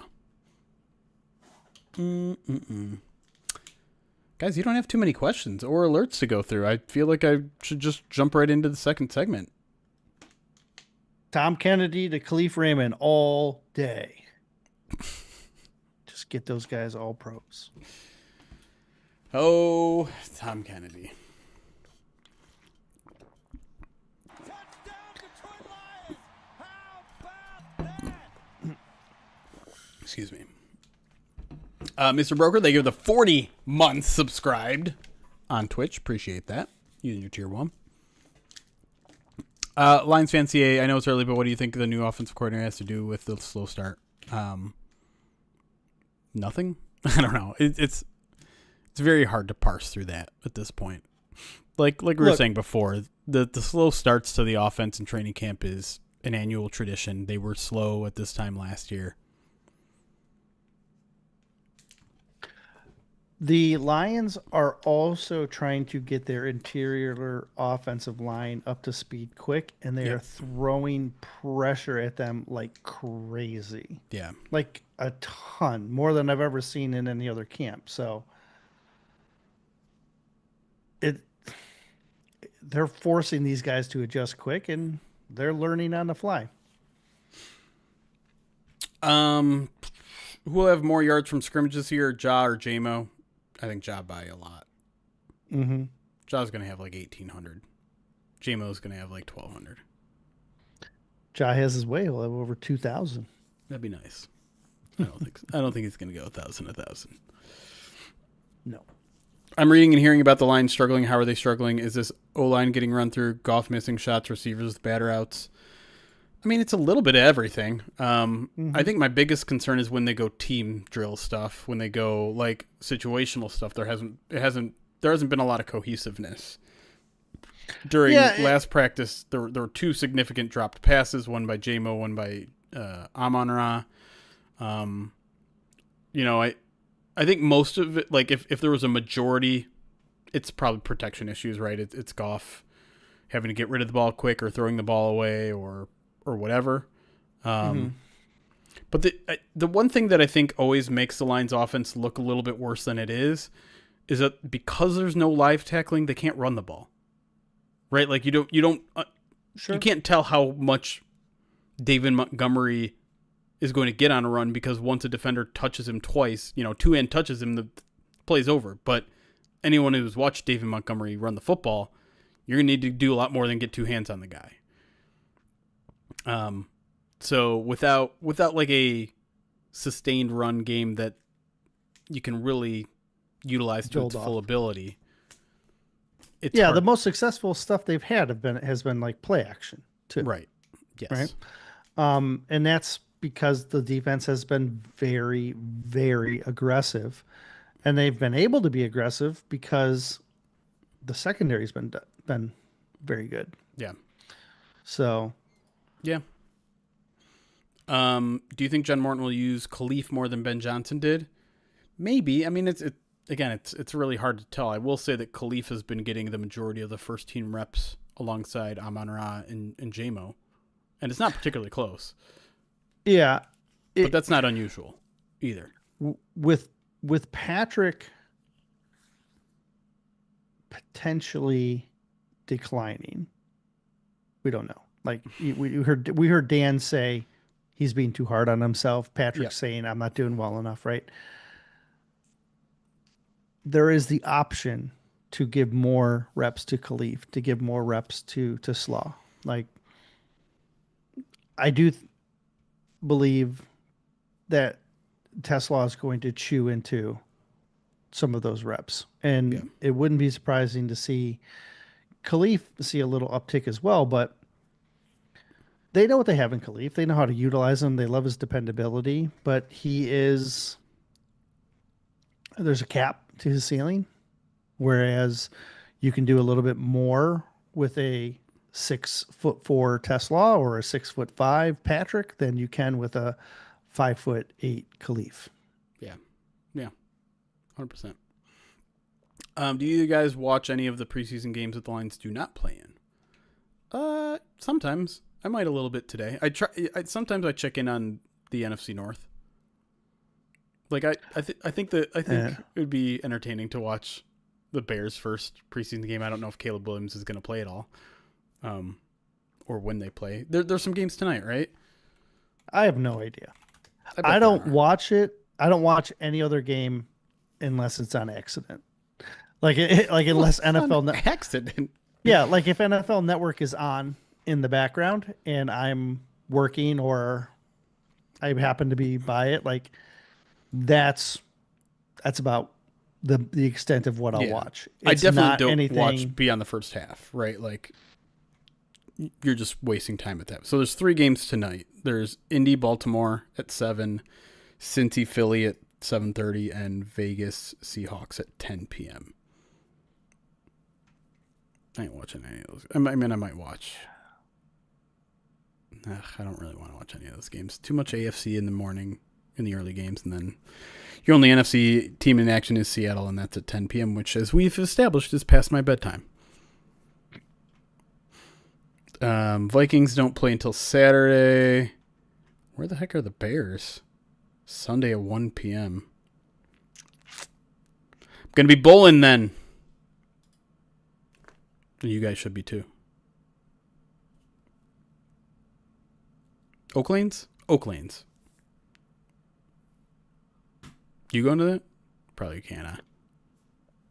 Guys, you don't have too many questions or alerts to go through. I feel like I should just jump right into the second segment. Tom Kennedy to Khalif Raymond all day. Just get those guys all pros. Oh, Tom Kennedy. Excuse me. Mr. Broker, they give the 40 months subscribed on Twitch. Appreciate that. Using your tier 1. Lions fan CA, I know it's early, but what do you think the new offensive coordinator has to do with the slow start? Nothing? I don't know. It's very hard to parse through that at this point. Like we were saying before, the slow starts to the offense in training camp is an annual tradition. They were slow at this time last year. The Lions are also trying to get their interior offensive line up to speed quick, and they are throwing pressure at them like crazy. Yeah. Like a ton, more than I've ever seen in any other camp. So they're forcing these guys to adjust quick, and they're learning on the fly. Who will have more yards from scrimmages here, Ja or JMO? I think Ja by a lot. Mm-hmm. Ja's going to have like 1,800. JMO's going to have like 1,200. Ja has his way. He'll have over 2,000. That'd be nice. I don't think he's going to go 1,000. No. I'm reading and hearing about the line struggling. How are they struggling? Is this O-line getting run through? Goff missing shots, receivers with batter outs? I mean, it's a little bit of everything. I think my biggest concern is when they go team drill stuff, when they go like situational stuff. There hasn't been a lot of cohesiveness. During last practice, there were 2 significant dropped passes, one by JMO, one by Amon-Ra. I think most of it, like if there was a majority, it's probably protection issues, right? It's Goff having to get rid of the ball quick or throwing the ball away or whatever. But the one thing that I think always makes the Lions offense look a little bit worse than it is that because there's no live tackling, they can't run the ball. Right? Like you can't tell how much David Montgomery is going to get on a run because once a defender touches him twice, two-hand touches him, the play's over. But anyone who's watched David Montgomery run the football, you're going to need to do a lot more than get 2 hands on the guy. So without like a sustained run game that you can really utilize to its full ability, it's hard. The most successful stuff they've had has been like play action too. Right. Yes. Right. And that's because the defense has been very, very aggressive, and they've been able to be aggressive because the secondary's been very good. Yeah. So. Yeah. Do you think John Morton will use Khalif more than Ben Johnson did? Maybe. I mean, it's really hard to tell. I will say that Khalif has been getting the majority of the first team reps alongside Amon-Ra and JMO, and it's not particularly close. Yeah, but that's not unusual either. With Patrick potentially declining, we don't know. Like we heard Dan say he's being too hard on himself. Patrick saying I'm not doing well enough, right? There is the option to give more reps to Khalif, to give more reps to Slaw. Like I do believe that Tesla is going to chew into some of those reps. Yeah. And it wouldn't be surprising to see Khalif see a little uptick as well, but they know what they have in Khalif. They know how to utilize him. They love his dependability, but there's a cap to his ceiling, whereas you can do a little bit more with a 6'4" Tesla or a 6'5" Patrick than you can with a 5'8" Khalif. Yeah. Yeah. 100%. Do you guys watch any of the preseason games that the Lions do not play in? Sometimes. I might a little bit today. Sometimes I check in on the NFC North. Like I think it would be entertaining to watch the Bears' first preseason game. I don't know if Caleb Williams is going to play at all, or when they play. There's some games tonight, right? I have no idea. I don't watch it. I don't watch any other game unless it's on accident. Unless NFL accident. Yeah, like if NFL Network is on in the background and I'm working or I happen to be by it, like that's about the extent of what I'll watch. It's I definitely don't watch beyond the first half, right? Like you're just wasting time at that. So there's 3 games tonight. There's Indy Baltimore at 7, Cincy Philly at 7:30, and Vegas Seahawks at 10 p.m. I ain't watching any of those. I mean, I might watch. I don't really want to watch any of those games. Too much AFC in the morning, in the early games, and then your only NFC team in action is Seattle, and that's at 10 p.m., which, as we've established, is past my bedtime. Vikings don't play until Saturday. Where the heck are the Bears? Sunday at 1 p.m. I'm going to be bowling then. You guys should be too. Oak Lanes? Oak Lanes. You going to that? Probably can't.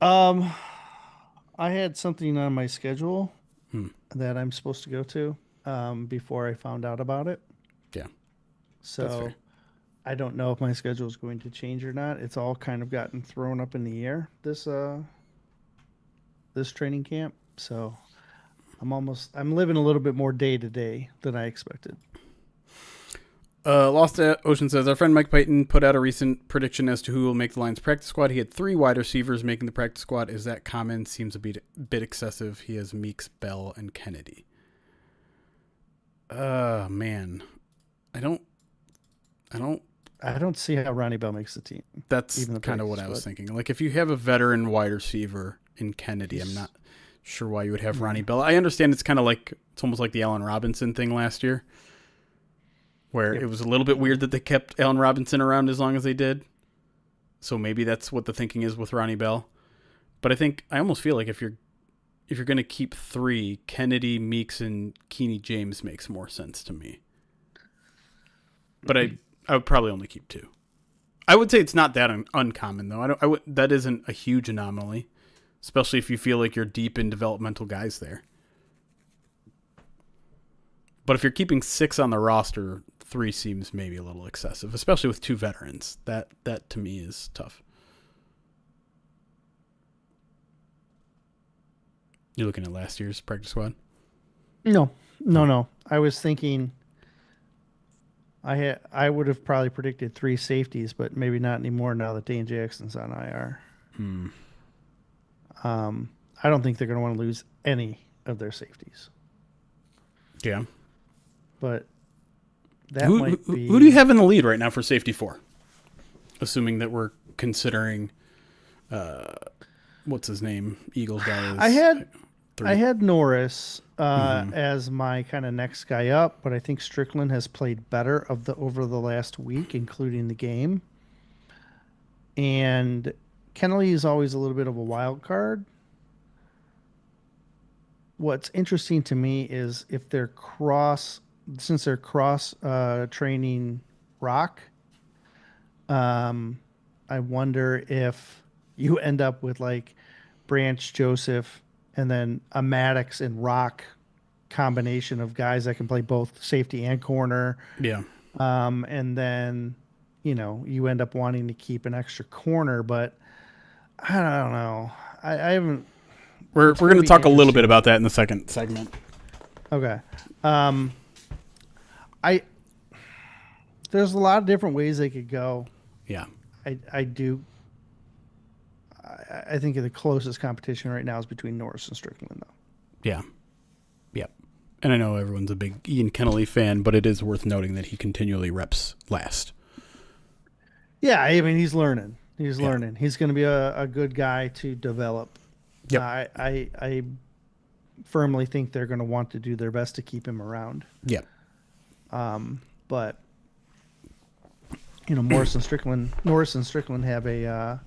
I had something on my schedule that I'm supposed to go to before I found out about it. Yeah. So I don't know if my schedule is going to change or not. It's all kind of gotten thrown up in the air this training camp. So I'm living a little bit more day to day than I expected. Lost Ocean says, our friend Mike Payton put out a recent prediction as to who will make the Lions practice squad. He had 3 wide receivers making the practice squad. Is that common? Seems a bit excessive. He has Meeks, Bell, and Kennedy. Man. I don't see how Ronnie Bell makes the team. That's kind of what I was thinking. Like, if you have a veteran wide receiver in Kennedy, I'm not sure why you would have Ronnie Bell. I understand it's kind of like, it's almost like the Allen Robinson thing last year, where it was a little bit weird that they kept Allen Robinson around as long as they did. So maybe that's what the thinking is with Ronnie Bell. But I almost feel like if you're going to keep 3, Kennedy, Meeks, and Keeney James makes more sense to me. But I would probably only keep 2. I would say it's not that uncommon though. That isn't a huge anomaly, especially if you feel like you're deep in developmental guys there. But if you're keeping 6 on the roster, 3 seems maybe a little excessive, especially with 2 veterans. That to me is tough. You're looking at last year's practice squad? No. I was thinking I would have probably predicted 3 safeties, but maybe not anymore now that Dane Jackson's on IR. I don't think they're going to want to lose any of their safeties. Yeah. But that might be... Who do you have in the lead right now for safety 4? Assuming that we're considering, what's his name? Eagles guy. I had Norris as my kind of next guy up, but I think Strickland has played better over the last week, including the game. And Kennelly is always a little bit of a wild card. What's interesting to me is if they're cross training rock, I wonder if you end up with like Branch, Joseph, and then a Maddox and Rock combination of guys that can play both safety and corner. Yeah. And then, you end up wanting to keep an extra corner, but I don't know. I haven't. We're It's going gonna to be talk a little bit interesting. about that in the second segment. Okay. I there's a lot of different ways they could go. Yeah. I do. I think the closest competition right now is between Norris and Strickland, though. Yeah. Yep. And I know everyone's a big Ian Kennelly fan, but it is worth noting that he continually reps last. Yeah, I mean he's learning. He's Yeah. learning. He's going to be a good guy to develop. Yep. I firmly think they're going to want to do their best to keep him around. Yep. But Norris and Strickland have a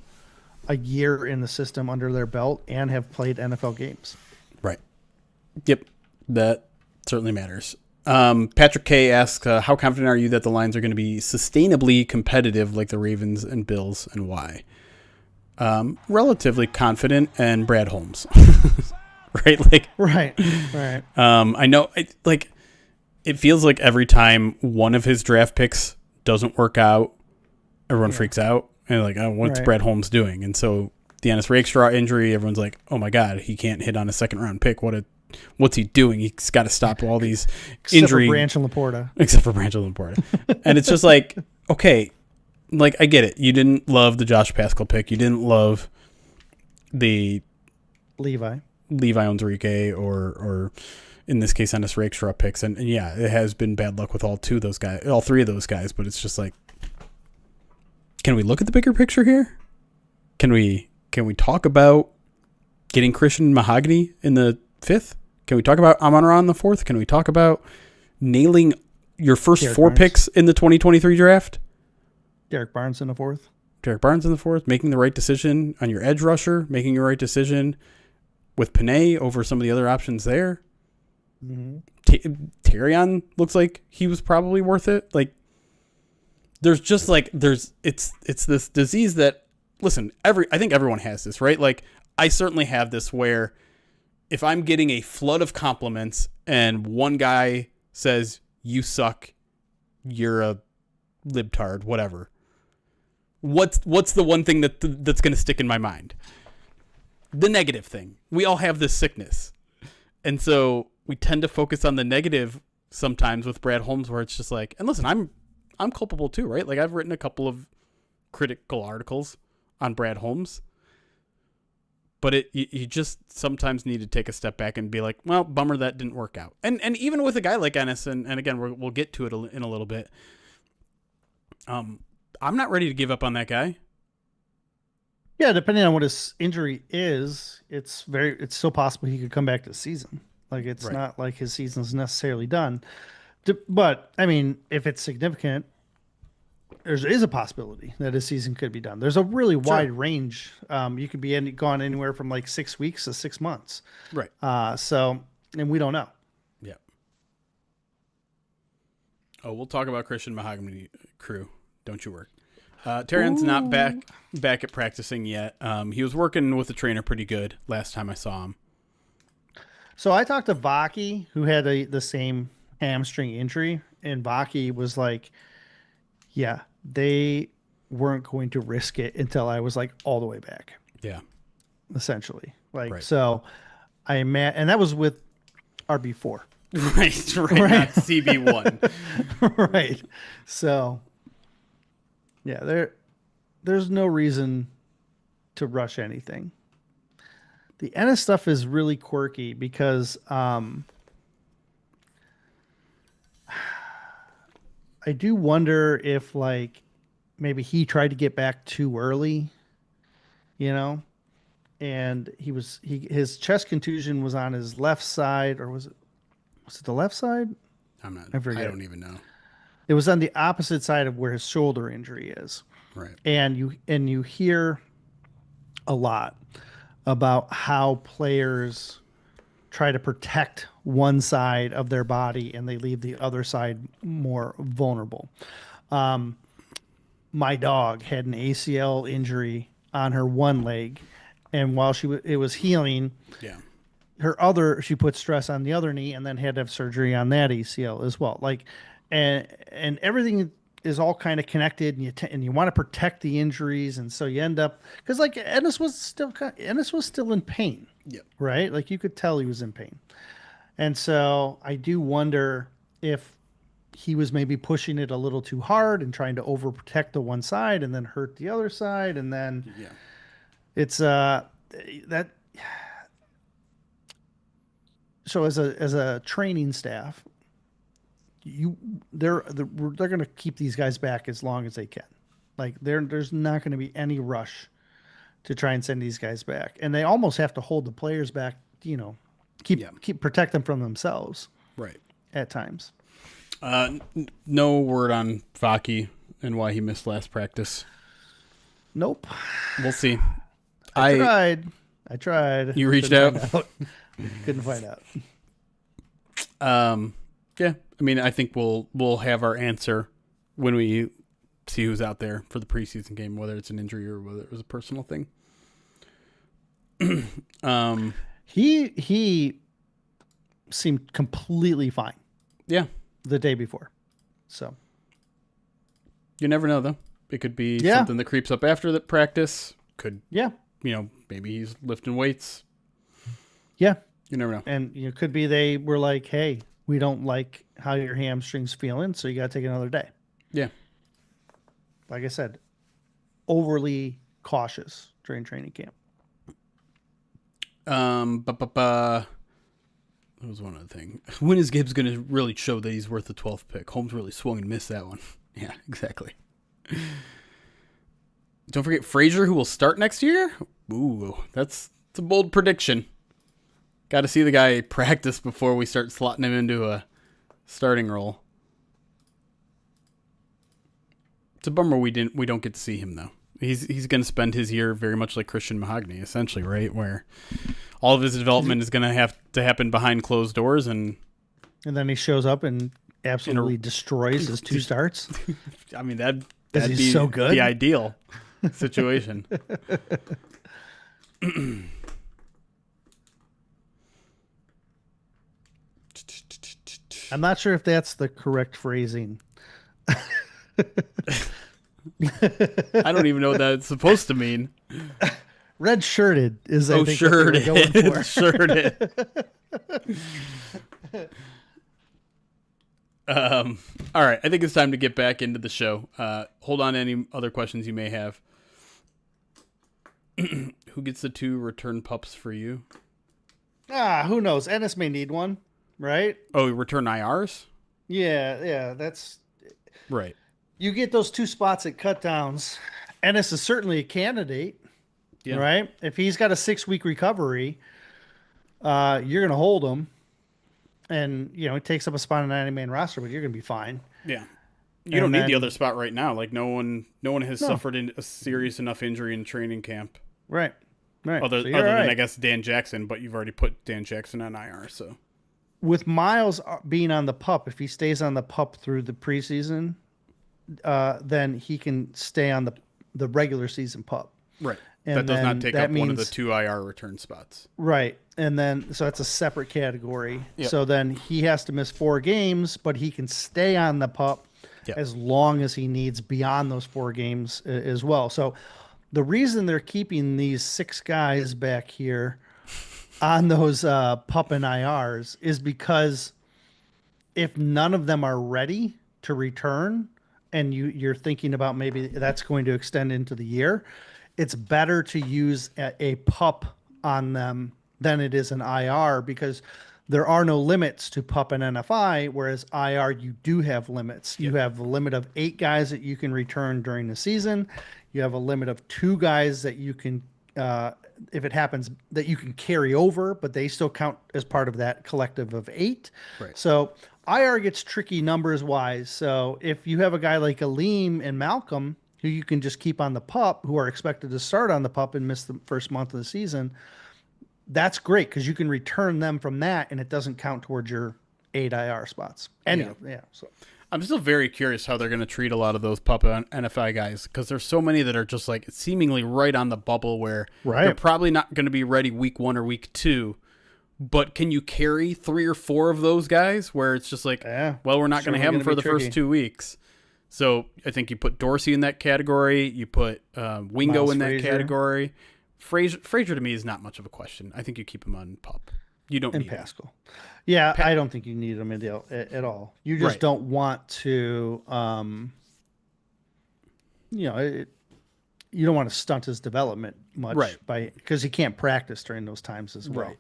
year in the system under their belt and have played NFL games. Right. Yep. That certainly matters. Patrick K asks, how confident are you that the Lions are going to be sustainably competitive like the Ravens and Bills, and why? Relatively confident, and Brad Holmes. Right? Right. I know, it feels like every time one of his draft picks doesn't work out, everyone freaks out. And what's Right. Brad Holmes doing? And so the Ennis Rakestraw injury, everyone's like, oh my God, he can't hit on a second round pick. What's he doing? He's got to stop all these injury. Except for Branch Except and Laporta. for Branch and Laporta. And it's just like, okay, I get it. You didn't love the Josh Pascal pick. You didn't love the Levi Onwuzurike or in this case, Ennis Rakestraw picks. And yeah, it has been bad luck with all three of those guys, but it's just like, can we look at the bigger picture here? Can we talk about getting Christian Mahogany in the 5th? Can we talk about Amon-Ra in the 4th? Can we talk about nailing your first Derek 4 Barnes. picks in the 2023 draft? Derek Barnes in the 4th. Derek Barnes in the 4th, making the right decision on your edge rusher, making your right decision with Panay over some of the other options there. Mm-hmm. Terrion looks like he was probably worth it. There's just it's this disease that, listen, I think everyone has this, right? I certainly have this where if I'm getting a flood of compliments and one guy says, you suck, you're a libtard, whatever. What's the one thing that's going to stick in my mind? The negative thing. We all have this sickness. And so we tend to focus on the negative sometimes with Brad Holmes, where it's just like, and listen, I'm culpable too, right? I've written a couple of critical articles on Brad Holmes, but you just sometimes need to take a step back and be like, well, bummer that didn't work out. And even with a guy like Ennis, and again, we'll get to it in a little bit. I'm not ready to give up on that guy. Yeah, depending on what his injury is, it's still possible he could come back this season. It's Right. not like his season's necessarily done. But I mean, if it's significant, there is a possibility that his season could be done. There's a really wide range. You could be gone anywhere from 6 weeks to 6 months. Right. And we don't know. Yeah. Oh, we'll talk about Christian Mahogany crew. Don't you worry. Terrion's not back at practicing yet. He was working with the trainer pretty good last time I saw him. So I talked to Vaki, who had the same hamstring injury, and Vaki was like, yeah, they weren't going to risk it until I was all the way back. Yeah. Essentially. Right. So and that was with RB4. Right, not CB1. Right. So yeah, there's no reason to rush anything. The Ennis stuff is really quirky because I do wonder if maybe he tried to get back too early, and his chest contusion was on his left side, or was it the left side? I forget. I don't even know. It was on the opposite side of where his shoulder injury is. Right. And you hear a lot about how players try to protect one side of their body and they leave the other side more vulnerable. My dog had an ACL injury on her one leg, and while it was healing, Yeah. she put stress on the other knee and then had to have surgery on that ACL as well. And everything is all kind of connected, and you want to protect the injuries, and so you end up because like Ennis was still in pain, Yeah. right? Like you could tell he was in pain, and so I do wonder if he was maybe pushing it a little too hard and trying to overprotect the one side and then hurt the other side, and then Yeah. it's that. So as a training staff, they're going to keep these guys back as long as they can. Like there's not going to be any rush to try and send these guys back, and they almost have to hold the players back. Keep protect them from themselves. Right. At times. No word on Vaki and why he missed last practice. Nope. We'll see. I tried. You reached out? Couldn't find out. Yeah. I mean, I think we'll have our answer when we see who's out there for the preseason game, whether it's an injury or whether it was a personal thing. He seemed completely fine. Yeah. The day before. So you never know, though. It could be something that creeps up after the practice. Could, maybe he's lifting weights. Yeah. You never know. And it could be they were like, hey, we don't like how your hamstring's feeling, so you got to take another day. Yeah. Like I said, overly cautious during training camp. That was one other thing. When is Gibbs going to really show that he's worth the 12th pick? Holmes really swung and missed that one. Yeah, exactly. Don't forget Frazier, who will start next year. Ooh, that's a bold prediction. Got to see the guy practice before we start slotting him into a starting role. It's a bummer we don't get to see him though. He's going to spend his year very much like Christian Mahogany, essentially, right? Where all of his development is going to have to happen behind closed doors, and then he shows up and absolutely destroys his 2 starts. I mean, that'd be be so good. The ideal situation. I'm not sure if that's the correct phrasing. I don't even know what that's supposed to mean. Red shirted is I think shirted. What we're going for. Shirted. All right, I think it's time to get back into the show. Hold on to any other questions you may have. Who gets the 2 return pups for you? Who knows? Ennis may need one, right? Oh, return IRs? Yeah, that's right. You get those 2 spots at cutdowns. Ennis is certainly a candidate, right? If he's got a 6-week recovery, you're going to hold him. And, it takes up a spot on the 90-man roster, but you're going to be fine. Yeah. You don't need the other spot right now. Like, no one has suffered a serious enough injury in training camp. Right. Other than, I guess, Dan Jackson, but you've already put Dan Jackson on IR, so. With Miles being on the PUP, if he stays on the PUP through the preseason, then he can stay on the regular season PUP. Right. And that does not take up means, one of the 2 IR return spots. Right. And then, so that's a separate category. Yep. So then he has to miss 4 games, but he can stay on the PUP as long as he needs beyond those 4 games as well. So the reason they're keeping these 6 guys back here on those PUP and IRs is because if none of them are ready to return, and you're thinking about maybe that's going to extend into the year, it's better to use a PUP on them than it is an IR, because there are no limits to PUP and NFI, whereas IR, you do have limits. You have a limit of 8 guys that you can return during the season. You have a limit of 2 guys that you can, if it happens, that you can carry over, but they still count as part of that collective of 8. Right. So IR gets tricky numbers wise. So if you have a guy like Aleem and Malcolm, who you can just keep on the PUP, who are expected to start on the PUP and miss the first month of the season, that's great because you can return them from that and it doesn't count towards your 8 IR spots. So I'm still very curious how they're going to treat a lot of those PUP and NFI guys, because there's so many that are just like seemingly right on the bubble where they're probably not going to be ready week 1 or week 2. But can you carry 3 or 4 of those guys where it's just like, well, we're not going to have them for the first 2 weeks. So I think you put Dorsey in that category. You put Wingo Miles in that Frazier. category. Frazier to me is not much of a question. I think you keep him on PUP. You don't And need him. Pascal. Yeah, I don't think you need him at all. You just Right. don't want to, you don't want to stunt his development much Right. because he can't practice during those times as well. Right.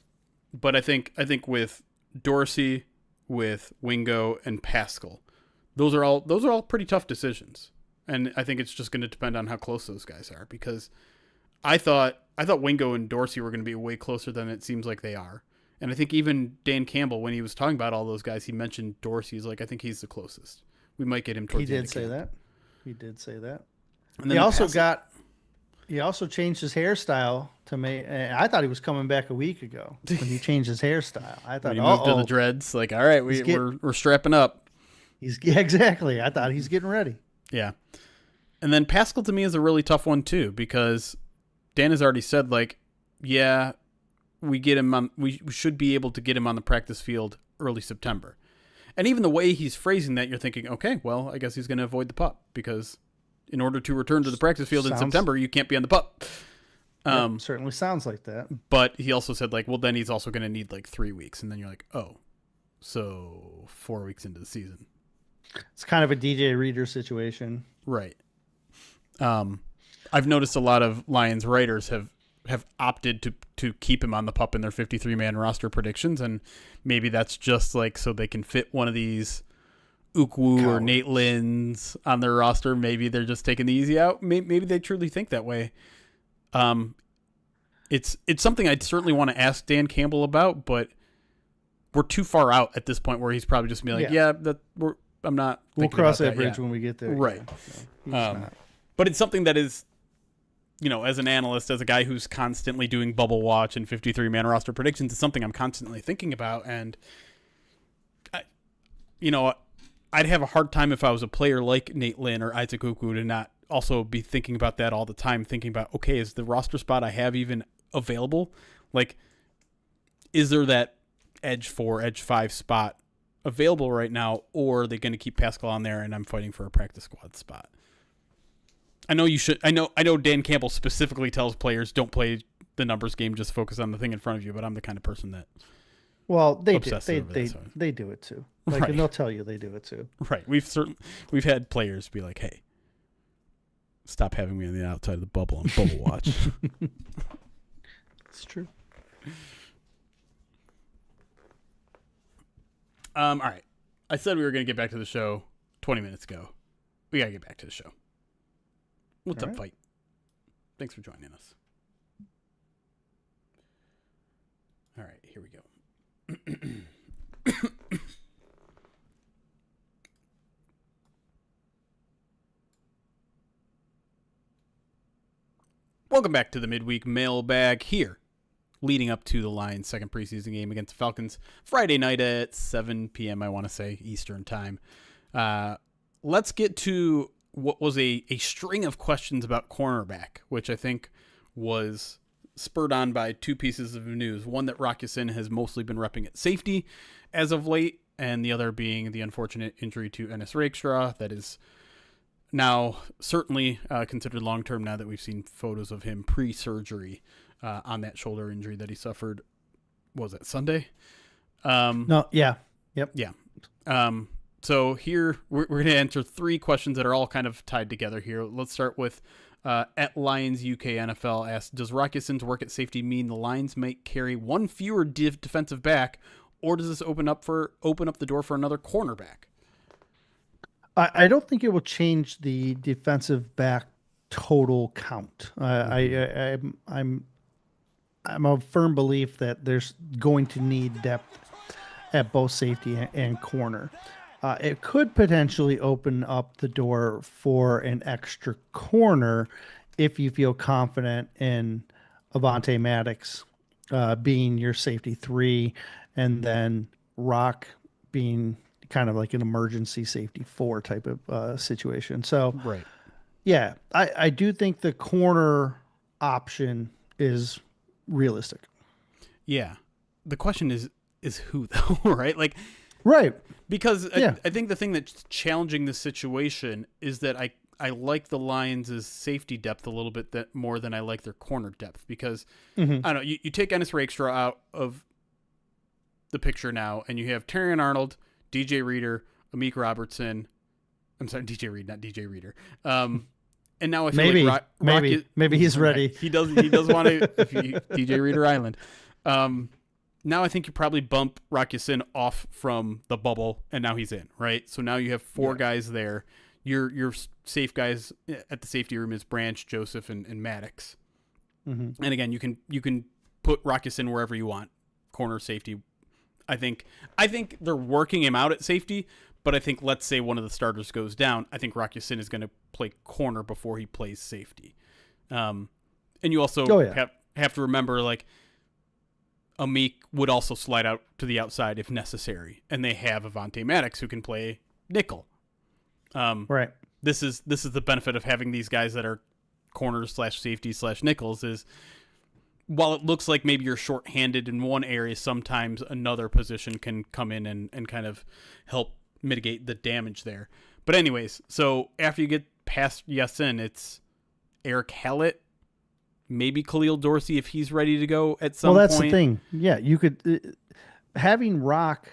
But I think with Dorsey, with Wingo and Pascal, those are all pretty tough decisions. And I think it's just going to depend on how close those guys are, because I thought Wingo and Dorsey were going to be way closer than it seems like they are. And I think even Dan Campbell, when he was talking about all those guys, he mentioned Dorsey. He's like, I think he's the closest. We might get him towards the end of camp. He did say that. And then He also changed his hairstyle to me. I thought he was coming back a week ago when he changed his hairstyle. I thought he moved to the dreads. Like, all right, we're strapping up. Exactly. I thought he's getting ready. Yeah. And then Pascal to me is a really tough one too, because Dan has already said, like, yeah, we should be able to get him on the practice field early September. And even the way he's phrasing that, you're thinking, okay, well, I guess he's going to avoid the PUP, because in order to return to the practice field in September, you can't be on the PUP. Certainly sounds like that. But he also said, like, well, then he's also going to need like 3 weeks. And then you're like, oh, so 4 weeks into the season. It's kind of a DJ Reader situation. Right. I've noticed a lot of Lions writers have opted to keep him on the PUP in their 53-man roster predictions, and maybe that's just like so they can fit one of these Ukwu or Nate Lynn's on their roster. Maybe they're just taking the easy out. Maybe they truly think that way. It's something I'd certainly want to ask Dan Campbell about, but we're too far out at this point where he's probably just be like, I'm not. We'll cross that bridge when we get there. Right. Yeah, so but it's something that is, as an analyst, as a guy who's constantly doing bubble watch and 53-man roster predictions, it's something I'm constantly thinking about. And, I'd have a hard time if I was a player like Nate Lynn or Isaac Ukwu to not also be thinking about that all the time, thinking about, okay, is the roster spot I have even available? Like, is there that edge 4, edge 5 spot available right now, or are they going to keep Pascal on there and I'm fighting for a practice squad spot? I know you should. I know Dan Campbell specifically tells players don't play the numbers game, just focus on the thing in front of you. But I'm the kind of person that. Well, they do. They do it too. Like, right. And they'll tell you they do it too. Right. We've had players be like, "Hey, stop having me on the outside of the bubble and bubble watch." It's true. All right. I said we were going to get back to the show 20 minutes ago. We got to get back to the show. What's up, Fight? Thanks for joining us. All right, here we go. Welcome back to the Midweek Mailbag here, leading up to the Lions' second preseason game against the Falcons, Friday night at 7 p.m., I want to say, Eastern time. Let's get to what was a string of questions about cornerback, which I think was spurred on by two pieces of news. One, that Rock Ya-Sin has mostly been repping at safety as of late, and the other being the unfortunate injury to Ennis Rakestraw that is now certainly considered long-term now that we've seen photos of him pre-surgery on that shoulder injury that he suffered. What was that, Sunday? No, yeah. Yep. Yeah. So here we're going to answer three questions that are all kind of tied together here. Let's start with at Lions UK NFL asks, does Rock Ya-Sin's work at safety mean the Lions might carry one fewer defensive back, or does this open up the door for another cornerback? I don't think it will change the defensive back total count. I'm a firm belief that there's going to need depth at both safety and corner. It could potentially open up the door for an extra corner if you feel confident in Avonte Maddox being your safety 3, and then Rock being kind of like an emergency safety 4 type of situation. So, right. Yeah, I do think the corner option is realistic. Yeah. The question is who though, right? Like, Right. Because Yeah. I think the thing that's challenging this situation is that I like the Lions' safety depth a little bit more than I like their corner depth. Because, Mm-hmm. I don't know, you take Ennis Rakestraw out of the picture now, and you have Terrion Arnold, DJ Reader, Amik Robertson. I'm sorry, DJ Reed, not DJ Reader. And now I feel like maybe he's ready. He does want to DJ Reader Island. Now I think you probably bump Rock Ya-Sin off from the bubble, and now he's in, right? So now you have four guys there. Your safe guys at the safety room is Branch, Joseph, and Maddox. Mm-hmm. And again, you can put Rock Ya-Sin wherever you want, corner, safety. I think they're working him out at safety, but I think let's say one of the starters goes down, I think Rock Ya-Sin is going to play corner before he plays safety. And you also have to remember, like, Amik would also slide out to the outside if necessary, and they have Avonte Maddox who can play nickel. Right. This is the benefit of having these guys that are corners / safety / nickels is, while it looks like maybe you're shorthanded in one area, sometimes another position can come in and kind of help mitigate the damage there. But anyways, so after you get past Ya-Sin, it's Eric Hallett, maybe Khalil Dorsey if he's ready to go at some point. Well, that's the thing. Yeah, you could having Rock,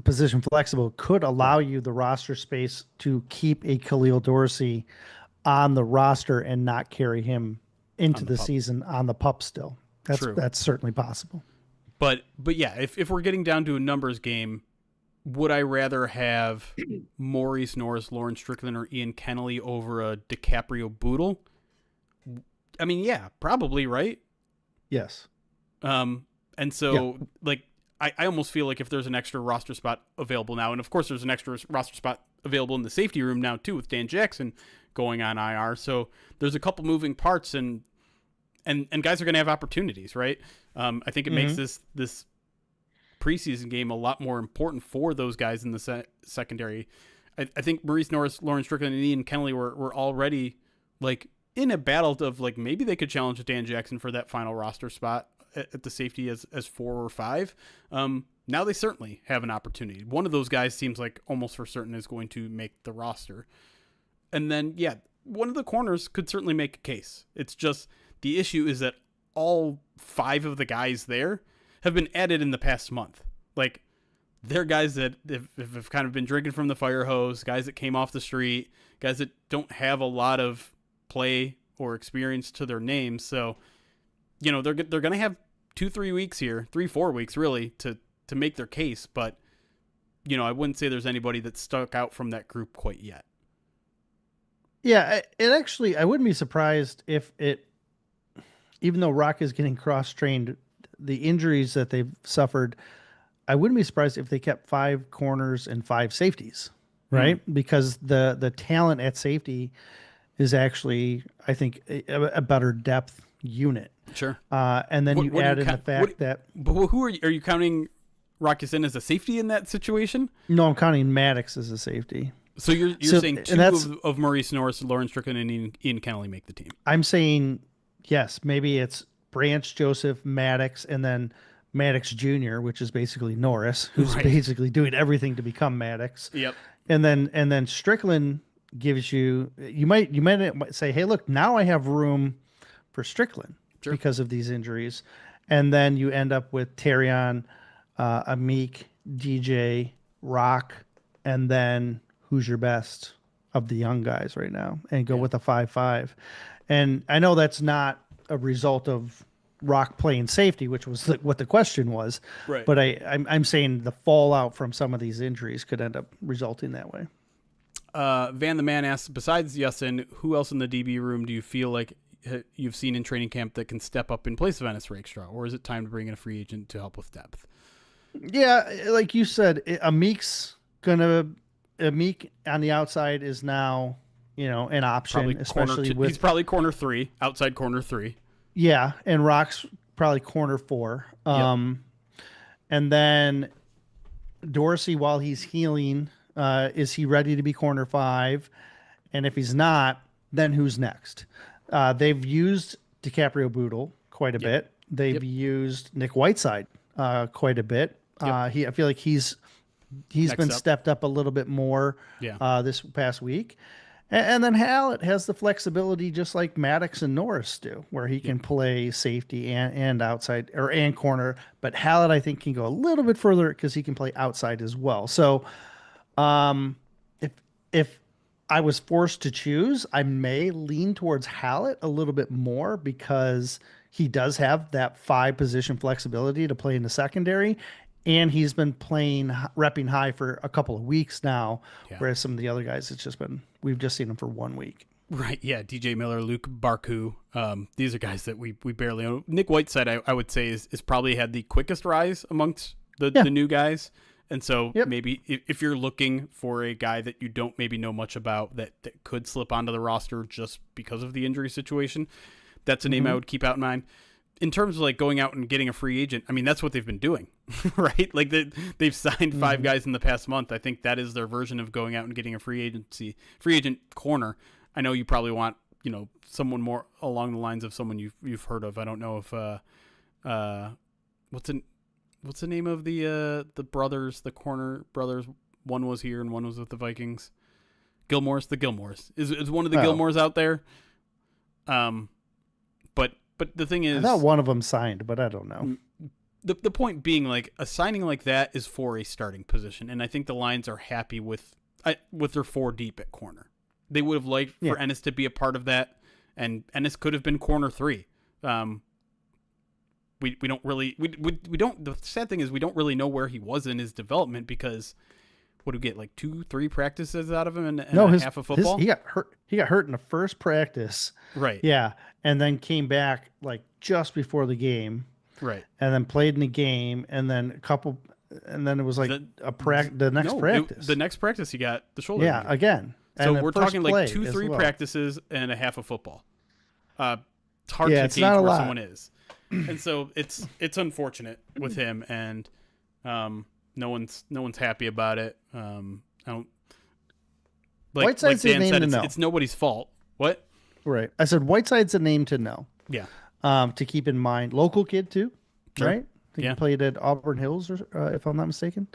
position flexible could allow you the roster space to keep a Khalil Dorsey on the roster and not carry him into the season on the pup still. That's certainly possible. But yeah, if we're getting down to a numbers game, would I rather have Maurice Norris, Lauren Strickland, or Ian Kennelly over a DiCaprio Boodle? I mean, yeah, probably, right? Yes. And so, like, I almost feel like if there's an extra roster spot available now, and of course there's an extra roster spot available in the safety room now too with Dan Jackson going on IR. So there's a couple moving parts, and guys are going to have opportunities, right? I think it makes this preseason game a lot more important for those guys in the secondary. I think Maurice Norris, Lauren Strickland, and Ian Kennelly were already, like, in a battle of, like, maybe they could challenge Dan Jackson for that final roster spot at the safety as 4 or 5. Now they certainly have an opportunity. One of those guys seems like almost for certain is going to make the roster. And then, yeah, one of the corners could certainly make a case. It's just the issue is that all 5 of the guys there have been added in the past month. Like, they're guys that have kind of been drinking from the fire hose, guys that came off the street, guys that don't have a lot of play or experience to their names. So, they're going to have 2-3 weeks here, 3-4 weeks really to make their case. But, I wouldn't say there's anybody that stuck out from that group quite yet. Yeah, I wouldn't be surprised if even though Rock is getting cross-trained, the injuries that they've suffered, I wouldn't be surprised if they kept 5 corners and 5 safeties, right? Because the talent at safety is actually, I think, a better depth unit. Sure. And then you add in the fact that... But who are you counting Rock Ya-Sin as a safety in that situation? No, I'm counting Maddox as a safety. So you're saying 2 of Maurice Norris, Lauren Strickland, and Ian Kennelly make the team? I'm saying, yes, maybe it's Branch, Joseph, Maddox, and then Maddox Jr., which is basically Norris, who's basically doing everything to become Maddox. Yep. And then Strickland gives you might say, hey, look, now I have room for Strickland because of these injuries. And then you end up with Terrion, Amik, DJ, Rock, and then who's your best of the young guys right now, and go with a 5-5. And I know that's not a result of Rock playing safety, which was what the question was. Right. But I'm saying the fallout from some of these injuries could end up resulting that way. Van the Man asks, besides Ya-Sin, who else in the DB room do you feel like you've seen in training camp that can step up in place of Ennis Rakestraw, or is it time to bring in a free agent to help with depth? Yeah, like you said, Amik on the outside is now, an option, especially with... He's probably corner 3, outside corner 3. Yeah, and Rock's probably corner 4. And then Dorsey, while he's healing, is he ready to be corner 5? And if he's not, then who's next? They've used DiCaprio Boodle quite a bit. They've used Nick Whiteside quite a bit. Yep. I feel like he's Next been up. stepped up a little bit more Yeah. this past week. And then Hallett has the flexibility just like Maddox and Norris do, where he Yep. can play safety and outside or and corner. But Hallett, I think, can go a little bit further because he can play outside as well. So um, if if I was forced to choose, I may lean towards Hallett a little bit more because he does have that five position flexibility to play in the secondary. And he's been playing repping high for a couple of weeks now, Yeah. whereas some of the other guys, we've just seen them for 1 week. Right. Yeah. DJ Miller, Luke Barku. These are guys that we barely know. Nick Whiteside, I would say, is probably had the quickest rise amongst the Yeah. new guys. And so Yep. maybe if you're looking for a guy that you don't maybe know much about that could slip onto the roster just because of the injury situation, that's a name I would keep out in mind. In terms of like going out and getting a free agent, I mean, that's what they've been doing, right? Like they've signed five guys in the past month. I think that is their version of going out and getting a free agent corner. I know you probably want, someone more along the lines of someone you've heard of. I don't know if, what's the name of the brothers, the corner brothers? One was here and one was with the Vikings. The Gilmores. Is one of the Gilmores out there? But the thing is, I thought one of them signed, but I don't know. The point being, like, a signing like that is for a starting position, and I think the Lions are happy with their four deep at corner. They would have liked for Ennis to be a part of that, and Ennis could have been corner 3. We don't really we don't. The sad thing is we don't really know where he was in his development because what do we get, like 2-3 practices out of him and half of football? He got hurt. He got hurt in the first practice. Right. Yeah, and then came back like just before the game. Right. And then played in the game, and then it was like the next practice. The next practice he got the shoulder injury. Again. So and we're talking like 2-3 well. practices and a half of football. It's hard to it's gauge not a where lot. someone is, and so it's unfortunate with him, and no one's happy about it. I don't. Whiteside's like Dan a name said, to know. It's nobody's fault. What? Right. I said Whiteside's a name to know. Yeah. To keep in mind, local kid too, Sure. right? I think he played at Auburn Hills, or if I'm not mistaken.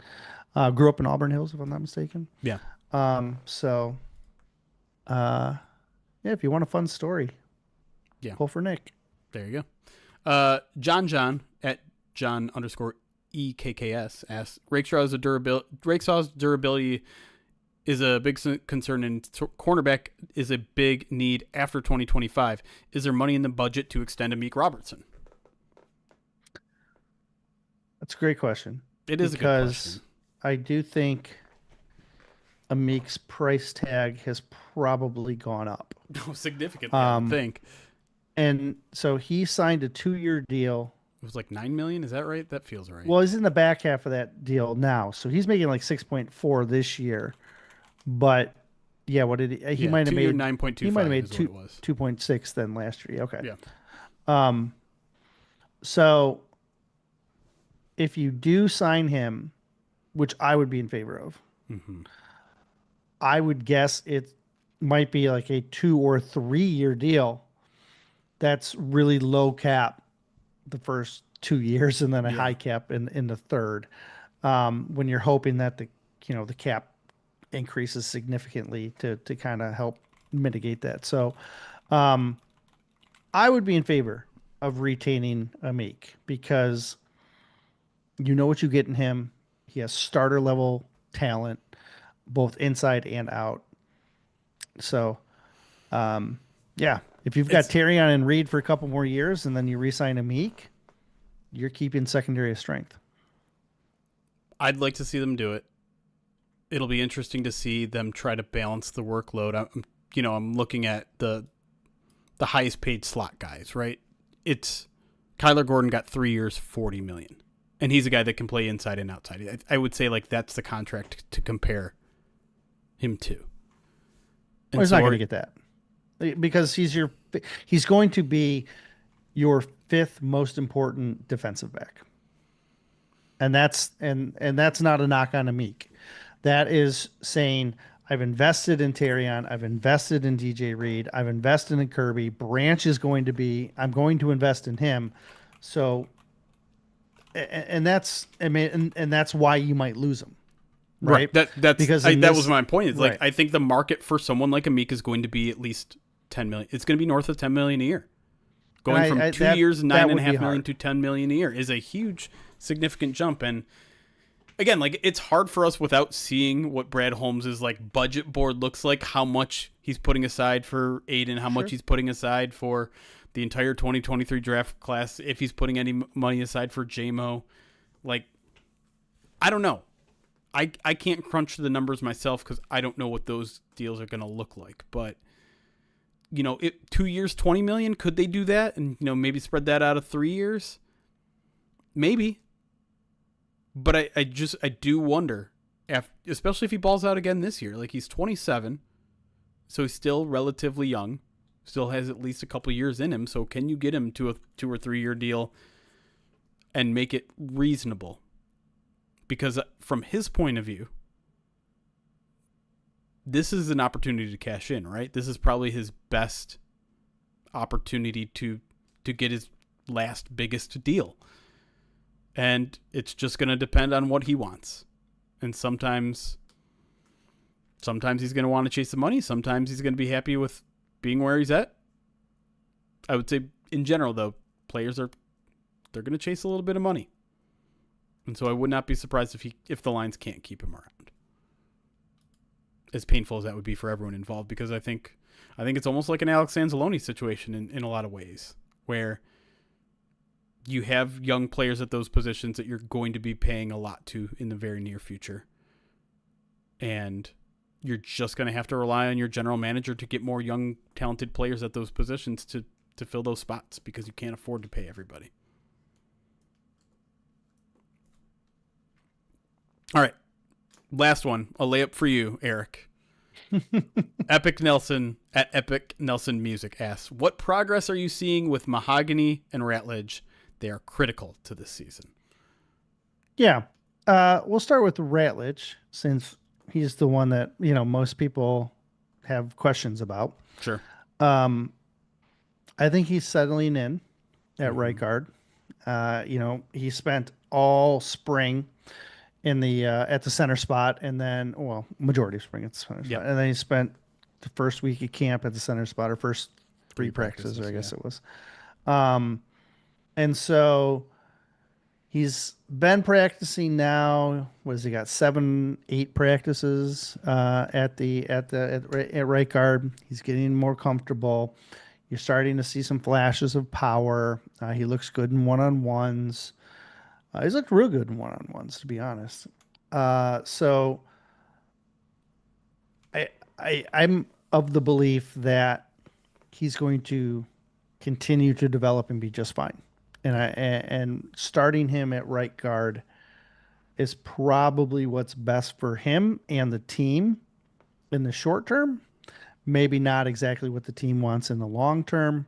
Grew up in Auburn Hills, if I'm not mistaken. Yeah. So, if you want a fun story, pull for Nick. There you go. John at John_EKKS asks, Rakestraw's durability is a big concern, and cornerback is a big need after 2025. Is there money in the budget to extend Amik Robertson? That's a great question. It is a good question. I do think Amik's price tag has probably gone up. No, significantly, I would think. And so he signed a 2-year deal. It was like $9 million. Is that right? That feels right. Well, he's in the back half of that deal now, so he's making like 6.4 this year. But yeah, what did he might have made 9.25. He might have made 2.6 then last year. Okay. Yeah. So if you do sign him, which I would be in favor of, I would guess it might be like a 2 or 3 year deal. That's really low cap the first 2 years and then a high cap in the third. When you're hoping that the cap increases significantly to kind of help mitigate that. So I would be in favor of retaining Amik because you know what you get in him. He has starter level talent, both inside and out. So, if you've got Terrion and Reed for a couple more years and then you re-sign Amik, you're keeping secondary of strength. I'd like to see them do it. It'll be interesting to see them try to balance the workload. I'm looking at the highest paid slot guys, right? It's Kyler Gordon got 3 years, $40 million. And he's a guy that can play inside and outside. I would say like that's the contract to compare him to. Well, he's not going to get that because he's going to be your 5th most important defensive back. And that's not a knock on Amik. That is saying I've invested in Terrion, I've invested in DJ Reed, I've invested in Kirby. Branch is I'm going to invest in him. So and that's, I mean, and that's why you might lose him. Right. That's because that was my point. It's right. like, I think the market for someone like Amik is going to be at least 10 million. It's going to be north of 10 million a year. Going from 2 years, 9.5 million to 10 million a year is a huge, significant jump. And again, like, it's hard for us without seeing what Brad Holmes' like budget board looks like, how much he's putting aside for Aiden, how much he's putting aside for the entire 2023 draft class, if he's putting any money aside for JMO. Like, I don't know. I can't crunch the numbers myself because I don't know what those deals are going to look like. But, 2 years, 20 million, could they do that? And, maybe spread that out of 3 years? Maybe. But I do wonder, especially if he balls out again this year. Like, he's 27, so he's still relatively young, still has at least a couple years in him. So can you get him to a 2 or 3 year deal and make it reasonable? Because from his point of view, this is an opportunity to cash in, right? This is probably his best opportunity to get his last biggest deal. And it's just going to depend on what he wants. And sometimes he's going to want to chase the money. Sometimes he's going to be happy with being where he's at. I would say in general, though, players they're going to chase a little bit of money. And so I would not be surprised if the Lions can't keep him around. As painful as that would be for everyone involved, because I think it's almost like an Alex Anzalone situation in a lot of ways, where you have young players at those positions that you're going to be paying a lot to in the very near future. And you're just going to have to rely on your general manager to get more young, talented players at those positions to fill those spots, because you can't afford to pay everybody. All right. Last one. A layup for you, Eric. Epic Nelson at Epic Nelson Music asks, what progress are you seeing with Mahogany and Ratledge? They are critical to this season. Yeah. We'll start with Ratledge, since he's the one that, most people have questions about. Sure. I think he's settling in at right guard. He spent all spring in the at the center spot, and then majority of spring at the center spot, and then he spent the first week of camp at the center spot, or first three practices, or I guess it was. And so he's been practicing now. What has he got? 7-8 practices at right guard. He's getting more comfortable. You're starting to see some flashes of power. He looks good in one-on-ones. He's looked real good in one-on-ones, to be honest. So I'm of the belief that he's going to continue to develop and be just fine. And starting him at right guard is probably what's best for him and the team in the short term. Maybe not exactly what the team wants in the long term,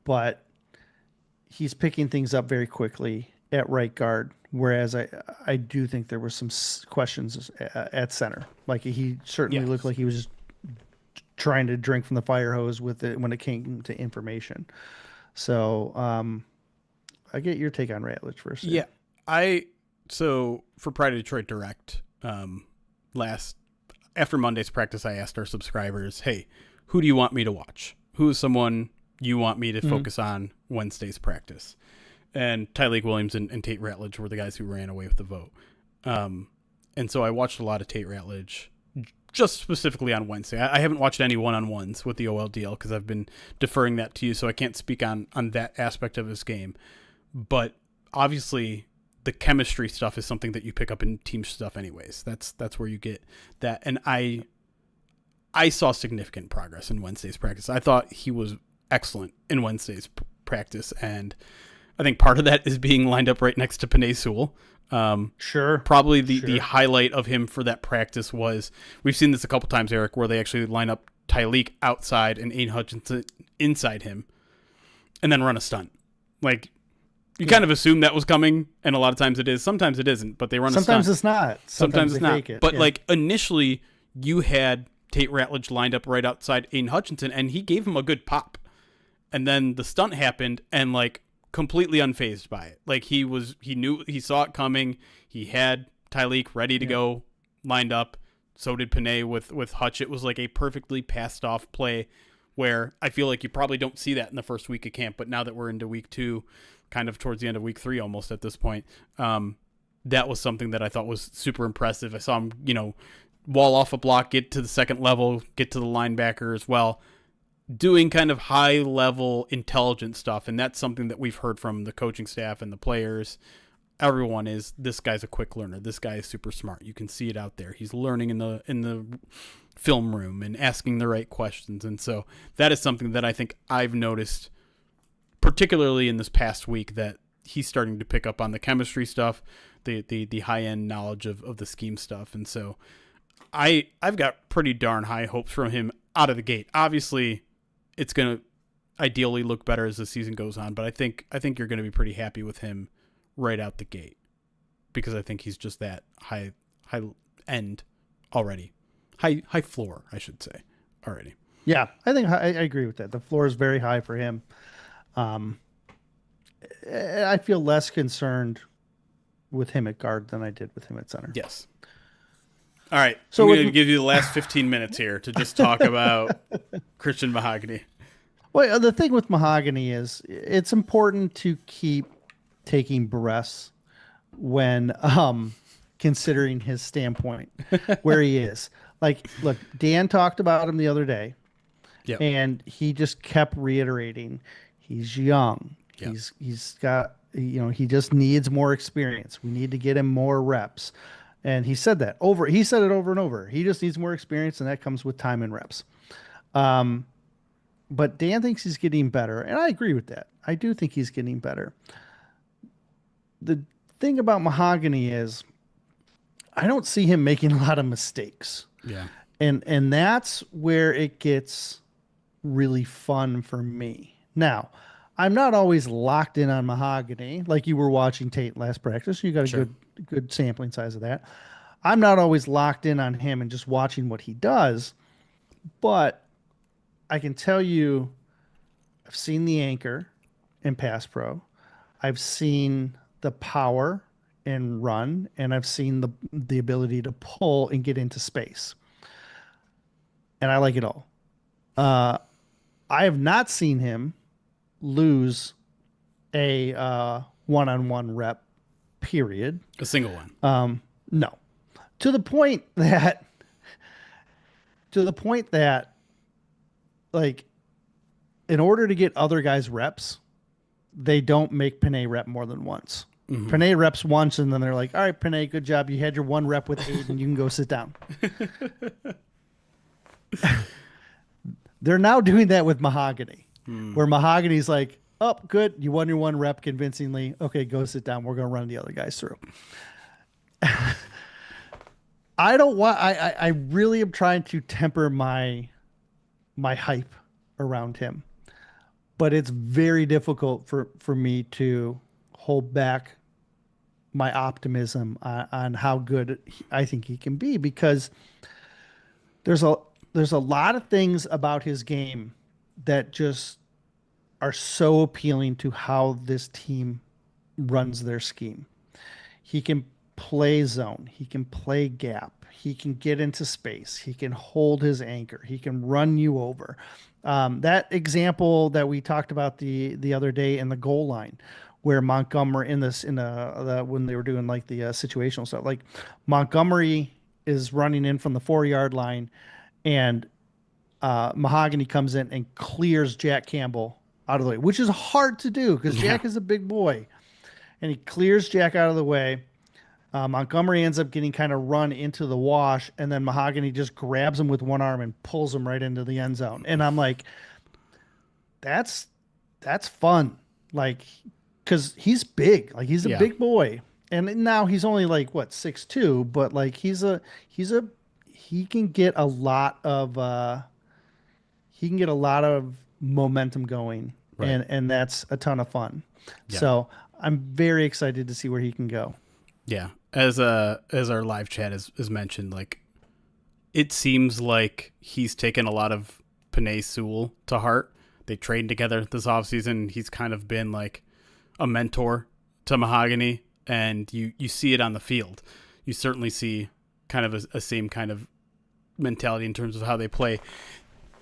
but he's picking things up very quickly at right guard, whereas I do think there were some questions at center. Like, he certainly looked like he was just trying to drink from the fire hose with it when it came to information. So I get your take on Ratledge first. Yeah, so for Pride of Detroit Direct, after Monday's practice, I asked our subscribers, hey, who do you want me to watch? Who is someone you want me to focus on Wednesday's practice? And Tyleik Williams and Tate Ratledge were the guys who ran away with the vote. And so I watched a lot of Tate Ratledge, just specifically on Wednesday. I haven't watched any one-on-ones with the OLDL because I've been deferring that to you, so I can't speak on that aspect of his game. But obviously, the chemistry stuff is something that you pick up in team stuff anyways. That's where you get that. And I saw significant progress in Wednesday's practice. I thought he was excellent in Wednesday's practice, and I think part of that is being lined up right next to Penei Sewell. Sure. Probably the highlight of him for that practice was, we've seen this a couple times, Eric, where they actually line up Tyleik outside and Aiden Hutchinson inside him and then run a stunt. Like, you kind of assume that was coming, and a lot of times it is. Sometimes it isn't, but they run a stunt. Sometimes it's not. Sometimes it's not. Fake it. But like, initially, you had Tate Ratledge lined up right outside Aiden Hutchinson, and he gave him a good pop. And then the stunt happened, and like, completely unfazed by it. Like he saw it coming. He had Tyleek ready to go, lined up. So did Panay with Hutch. It was like a perfectly passed off play where I feel like you probably don't see that in the first week of camp. But now that we're into week 2, kind of towards the end of week 3 almost at this point, that was something that I thought was super impressive. I saw him, wall off a block, get to the second level, get to the linebacker as well, doing kind of high level intelligent stuff. And that's something that we've heard from the coaching staff and the players. Everyone is, this guy's a quick learner. This guy is super smart. You can see it out there. He's learning in the film room and asking the right questions. And so that is something that I think I've noticed, particularly in this past week, that he's starting to pick up on the chemistry stuff, the high end knowledge of the scheme stuff. And so I've got pretty darn high hopes from him out of the gate. Obviously, it's going to ideally look better as the season goes on, but I think you're going to be pretty happy with him right out the gate, because I think he's just that high end already, high floor, I should say, already. Yeah, I think I agree with that. The floor is very high for him. I feel less concerned with him at guard than I did with him at center. Yes. All right, so I'm going to give you the last 15 minutes here to just talk about Christian Mahogany. Well, the thing with Mahogany is it's important to keep taking breaths when considering his standpoint, where he is. Like, look, Dan talked about him the other day, and he just kept reiterating, he's young. Yep. He's got, he just needs more experience. We need to get him more reps. And he said it over and over. He just needs more experience, and that comes with time and reps. But Dan thinks he's getting better, and I agree with that. I do think he's getting better. The thing about Mahogany is I don't see him making a lot of mistakes. Yeah. And that's where it gets really fun for me. Now, I'm not always locked in on Mahogany. Like you were watching Tate last practice. You got a good sampling size of that. I'm not always locked in on him and just watching what he does, but I can tell you I've seen the anchor in pass pro. I've seen the power and run, and I've seen the ability to pull and get into space. And I like it all. I have not seen him lose a one-on-one rep, period. A single one. No. To the point that like, in order to get other guys reps, they don't make Panay rep more than once. Mm-hmm. Panay reps once, and then they're like, all right, Panay, good job. You had your one rep with Aiden. You can go sit down. They're now doing that with Mahogany, where Mahogany's like, oh, good. You won your one rep convincingly. Okay, go sit down. We're going to run the other guys through. I really am trying to temper my hype around him, but it's very difficult for me to hold back my optimism on how good I think he can be, because there's a lot of things about his game that just are so appealing to how this team runs their scheme. He can play zone. He can play gap. He can get into space. He can hold his anchor. He can run you over. That example that we talked about the other day in the goal line, where Montgomery when they were doing like the situational stuff, like Montgomery is running in from the 4-yard line, and Mahogany comes in and clears Jack Campbell out of the way, which is hard to do because Jack is a big boy, and he clears Jack out of the way. Montgomery ends up getting kind of run into the wash, and then Mahogany just grabs him with one arm and pulls him right into the end zone. And I'm like, that's fun. Like, cause he's big, like he's a big boy. And now he's only like 6'2", but like he can get a lot of momentum going, right. and that's a ton of fun. Yeah. So I'm very excited to see where he can go. Yeah. As our live chat is mentioned, like it seems like he's taken a lot of Panay Sewell to heart. They trained together this offseason. He's kind of been like a mentor to Mahogany, and you see it on the field. You certainly see kind of a same kind of mentality in terms of how they play.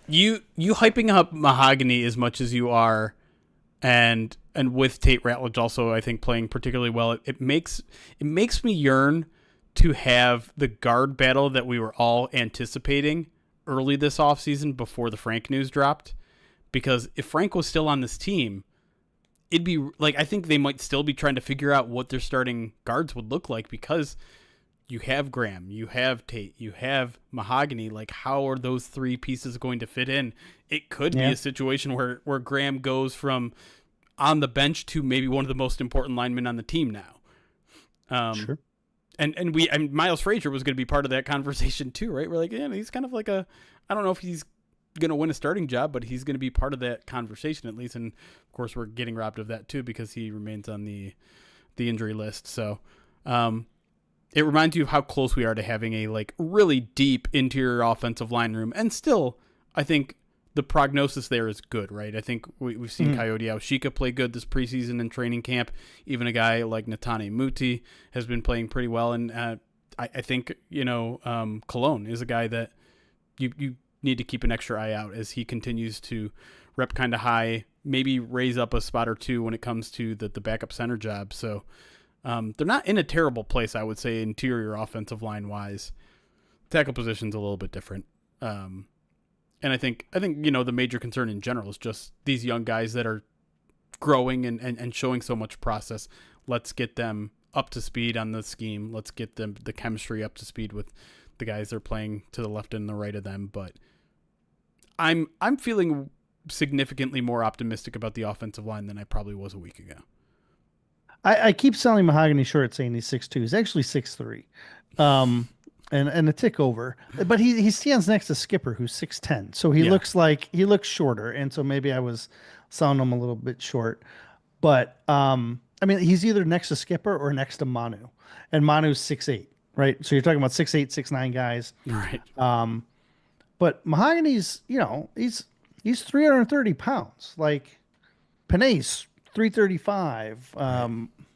You hyping up Mahogany as much as you are, and with Tate Ratledge also, I think, playing particularly well, it makes me yearn to have the guard battle that we were all anticipating early this offseason before the Frank news dropped. Because if Frank was still on this team, it'd be like, I think they might still be trying to figure out what their starting guards would look like, because you have Graham, you have Tate, you have Mahogany. Like, how are those three pieces going to fit in? It could be a situation where Graham goes from on the bench to maybe one of the most important linemen on the team now. Sure. And Miles Frazier was going to be part of that conversation too, right? We're like, yeah, he's kind of like I don't know if he's going to win a starting job, but he's going to be part of that conversation at least. And of course, we're getting robbed of that too, because he remains on the injury list. So, it reminds you of how close we are to having a like really deep interior offensive line room. And still, I think the prognosis there is good, right? I think we've seen Coyote Aushika play good this preseason and training camp. Even a guy like Natane Muti has been playing pretty well. And I think, Cologne is a guy that you need to keep an extra eye out as he continues to rep kind of high, maybe raise up a spot or two when it comes to the backup center job. So they're not in a terrible place, I would say, interior offensive line wise. Tackle position's a little bit different. And I think the major concern in general is just these young guys that are growing and showing so much process. Let's get them up to speed on the scheme. Let's get them the chemistry up to speed with the guys they're playing to the left and the right of them. But I'm feeling significantly more optimistic about the offensive line than I probably was a week ago. I keep selling Mahogany short, saying he's 6'2". He's actually 6'3". And a tick over, but he stands next to Skipper, who's 6'10". So he looks shorter. And so maybe I was selling him a little bit short, but he's either next to Skipper or next to Manu, and Manu's 6'8", right? So you're talking about 6'8", 6'9" guys. Right. But Mahogany's, he's 330 pounds. Like Panay's 335.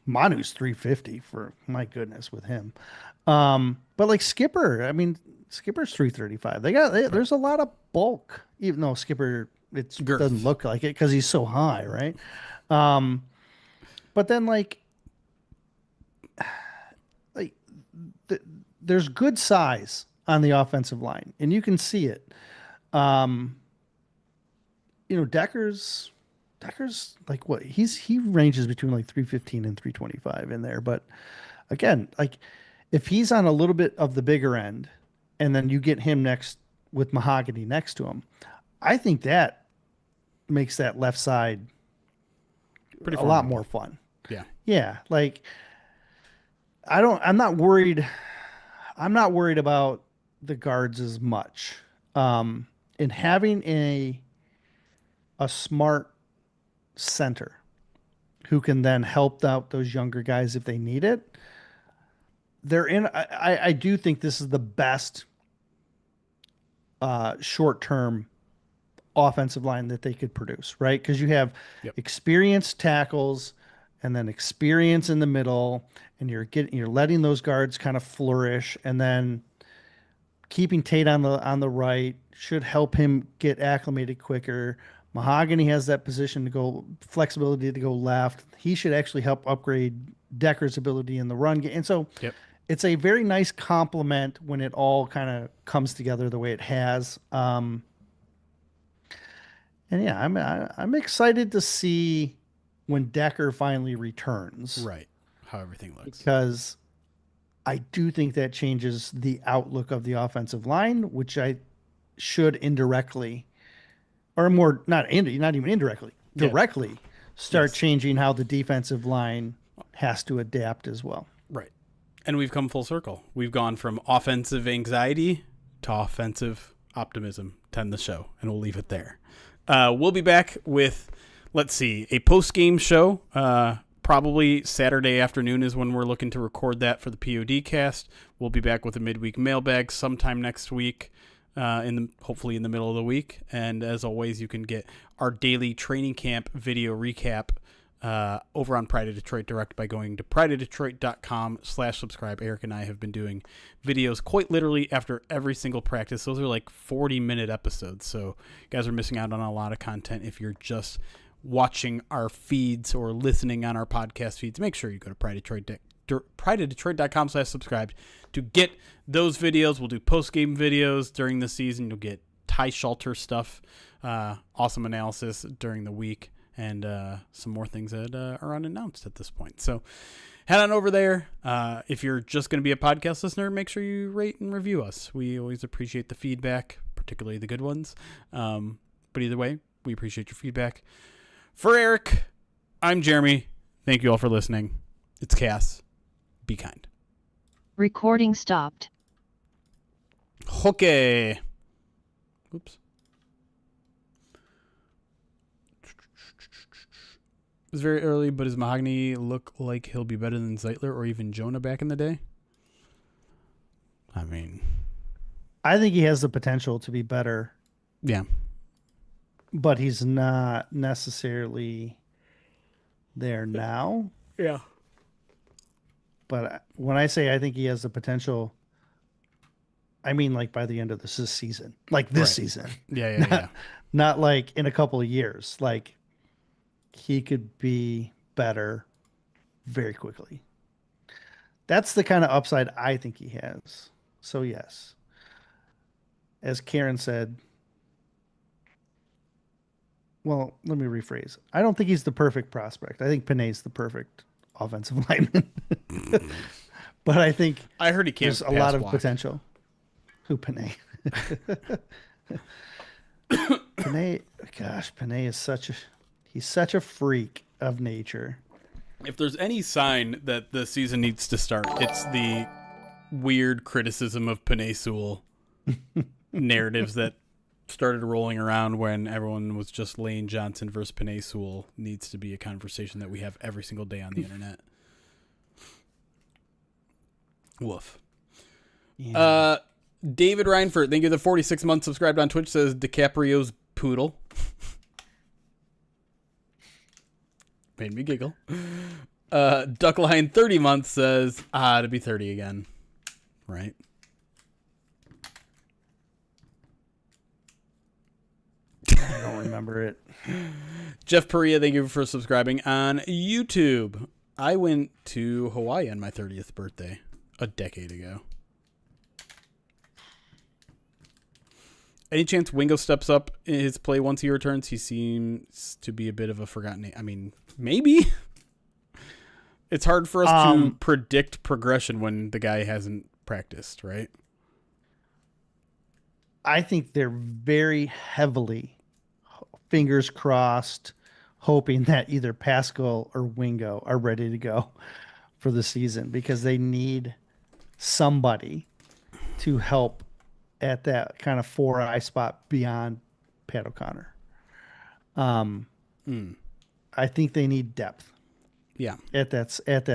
Manu's 350, for my goodness, with him. But like Skipper, Skipper's 335. There's a lot of bulk, even though Skipper doesn't look like it because he's so high, right? But then there's good size on the offensive line, and you can see it. Decker's like what he ranges between like 315 and 325 in there, but again, like if he's on a little bit of the bigger end, and then you get him next with Mahogany next to him, I think that makes that left side a lot more fun. Yeah. Yeah. Like I'm not worried about the guards as much. In having a smart center who can then help out those younger guys if they need it. I do think this is the best short-term offensive line that they could produce, right? Because you have experienced tackles and then experience in the middle, and you're letting those guards kind of flourish, and then keeping Tate on the right should help him get acclimated quicker. Mahogany has that flexibility to go left. He should actually help upgrade Decker's ability in the run game. And so it's a very nice complement when it all kind of comes together the way it has. And yeah, I'm excited to see when Decker finally returns. Right. How everything looks. Because I do think that changes the outlook of the offensive line, which I should indirectly, or more, not even indirectly, directly start changing how the defensive line has to adapt as well. Right. And we've come full circle. We've gone from offensive anxiety to offensive optimism to end the show, and we'll leave it there. We'll be back with, a post-game show. Probably Saturday afternoon is when we're looking to record that for the POD cast. We'll be back with a midweek mailbag sometime next week, hopefully in the middle of the week. And as always, you can get our daily training camp video recap over on Pride of Detroit Direct by going to prideofdetroit.com/subscribe. Erik and I have been doing videos quite literally after every single practice. Those are like 40-minute episodes, so you guys are missing out on a lot of content if you're just watching our feeds or listening on our podcast feeds. Make sure you go to prideofdetroit.com/subscribe to get those videos. We'll do post-game videos during the season. You'll get Ty Shelter stuff, awesome analysis during the week, and some more things that are unannounced at this point. So head on over there. If you're just going to be a podcast listener, make sure you rate and review us. We always appreciate the feedback, particularly the good ones. But either way, we appreciate your feedback. For Erik, I'm Jeremy. Thank you all for listening. It's Cass. Be kind. Recording stopped. Okay. Oops. It's very early, but does Mahogany look like he'll be better than Zeitler or even Jonah back in the day? I mean, I think he has the potential to be better. Yeah. But he's not necessarily there now. Yeah. But when I say I think he has the potential, I mean like by the end of this season. Like this season. Yeah. Not like in a couple of years. Like he could be better very quickly. That's the kind of upside I think he has. So yes. As Karen said, well, let me rephrase. I don't think he's the perfect prospect. I think Panay's the perfect offensive lineman. But I think I heard he can't there's a lot of potential. Who, Panay? Panay, gosh, Panay is he's such a freak of nature. If there's any sign that the season needs to start, it's the weird criticism of Panay Sewell narratives that started rolling around when everyone was just Lane Johnson versus Panay Sewell. Needs to be a conversation that we have every single day on the internet. Woof. Yeah. David Reinford, thank you. The 46 months subscribed on Twitch, says DiCaprio's poodle. Made me giggle. Duckline 30 months says, to be 30 again. Right. I don't remember it. Jeff Perea, thank you for subscribing on YouTube. I went to Hawaii on my 30th birthday a decade ago. Any chance Wingo steps up in his play once he returns? He seems to be a bit of a forgotten name. I mean, maybe. It's hard for us to predict progression when the guy hasn't practiced, right? I think they're very heavily, fingers crossed, hoping that either Pascal or Wingo are ready to go for the season because they need somebody to help at that kind of 4-eye spot beyond Pat O'Connor. I think they need depth. Yeah. At that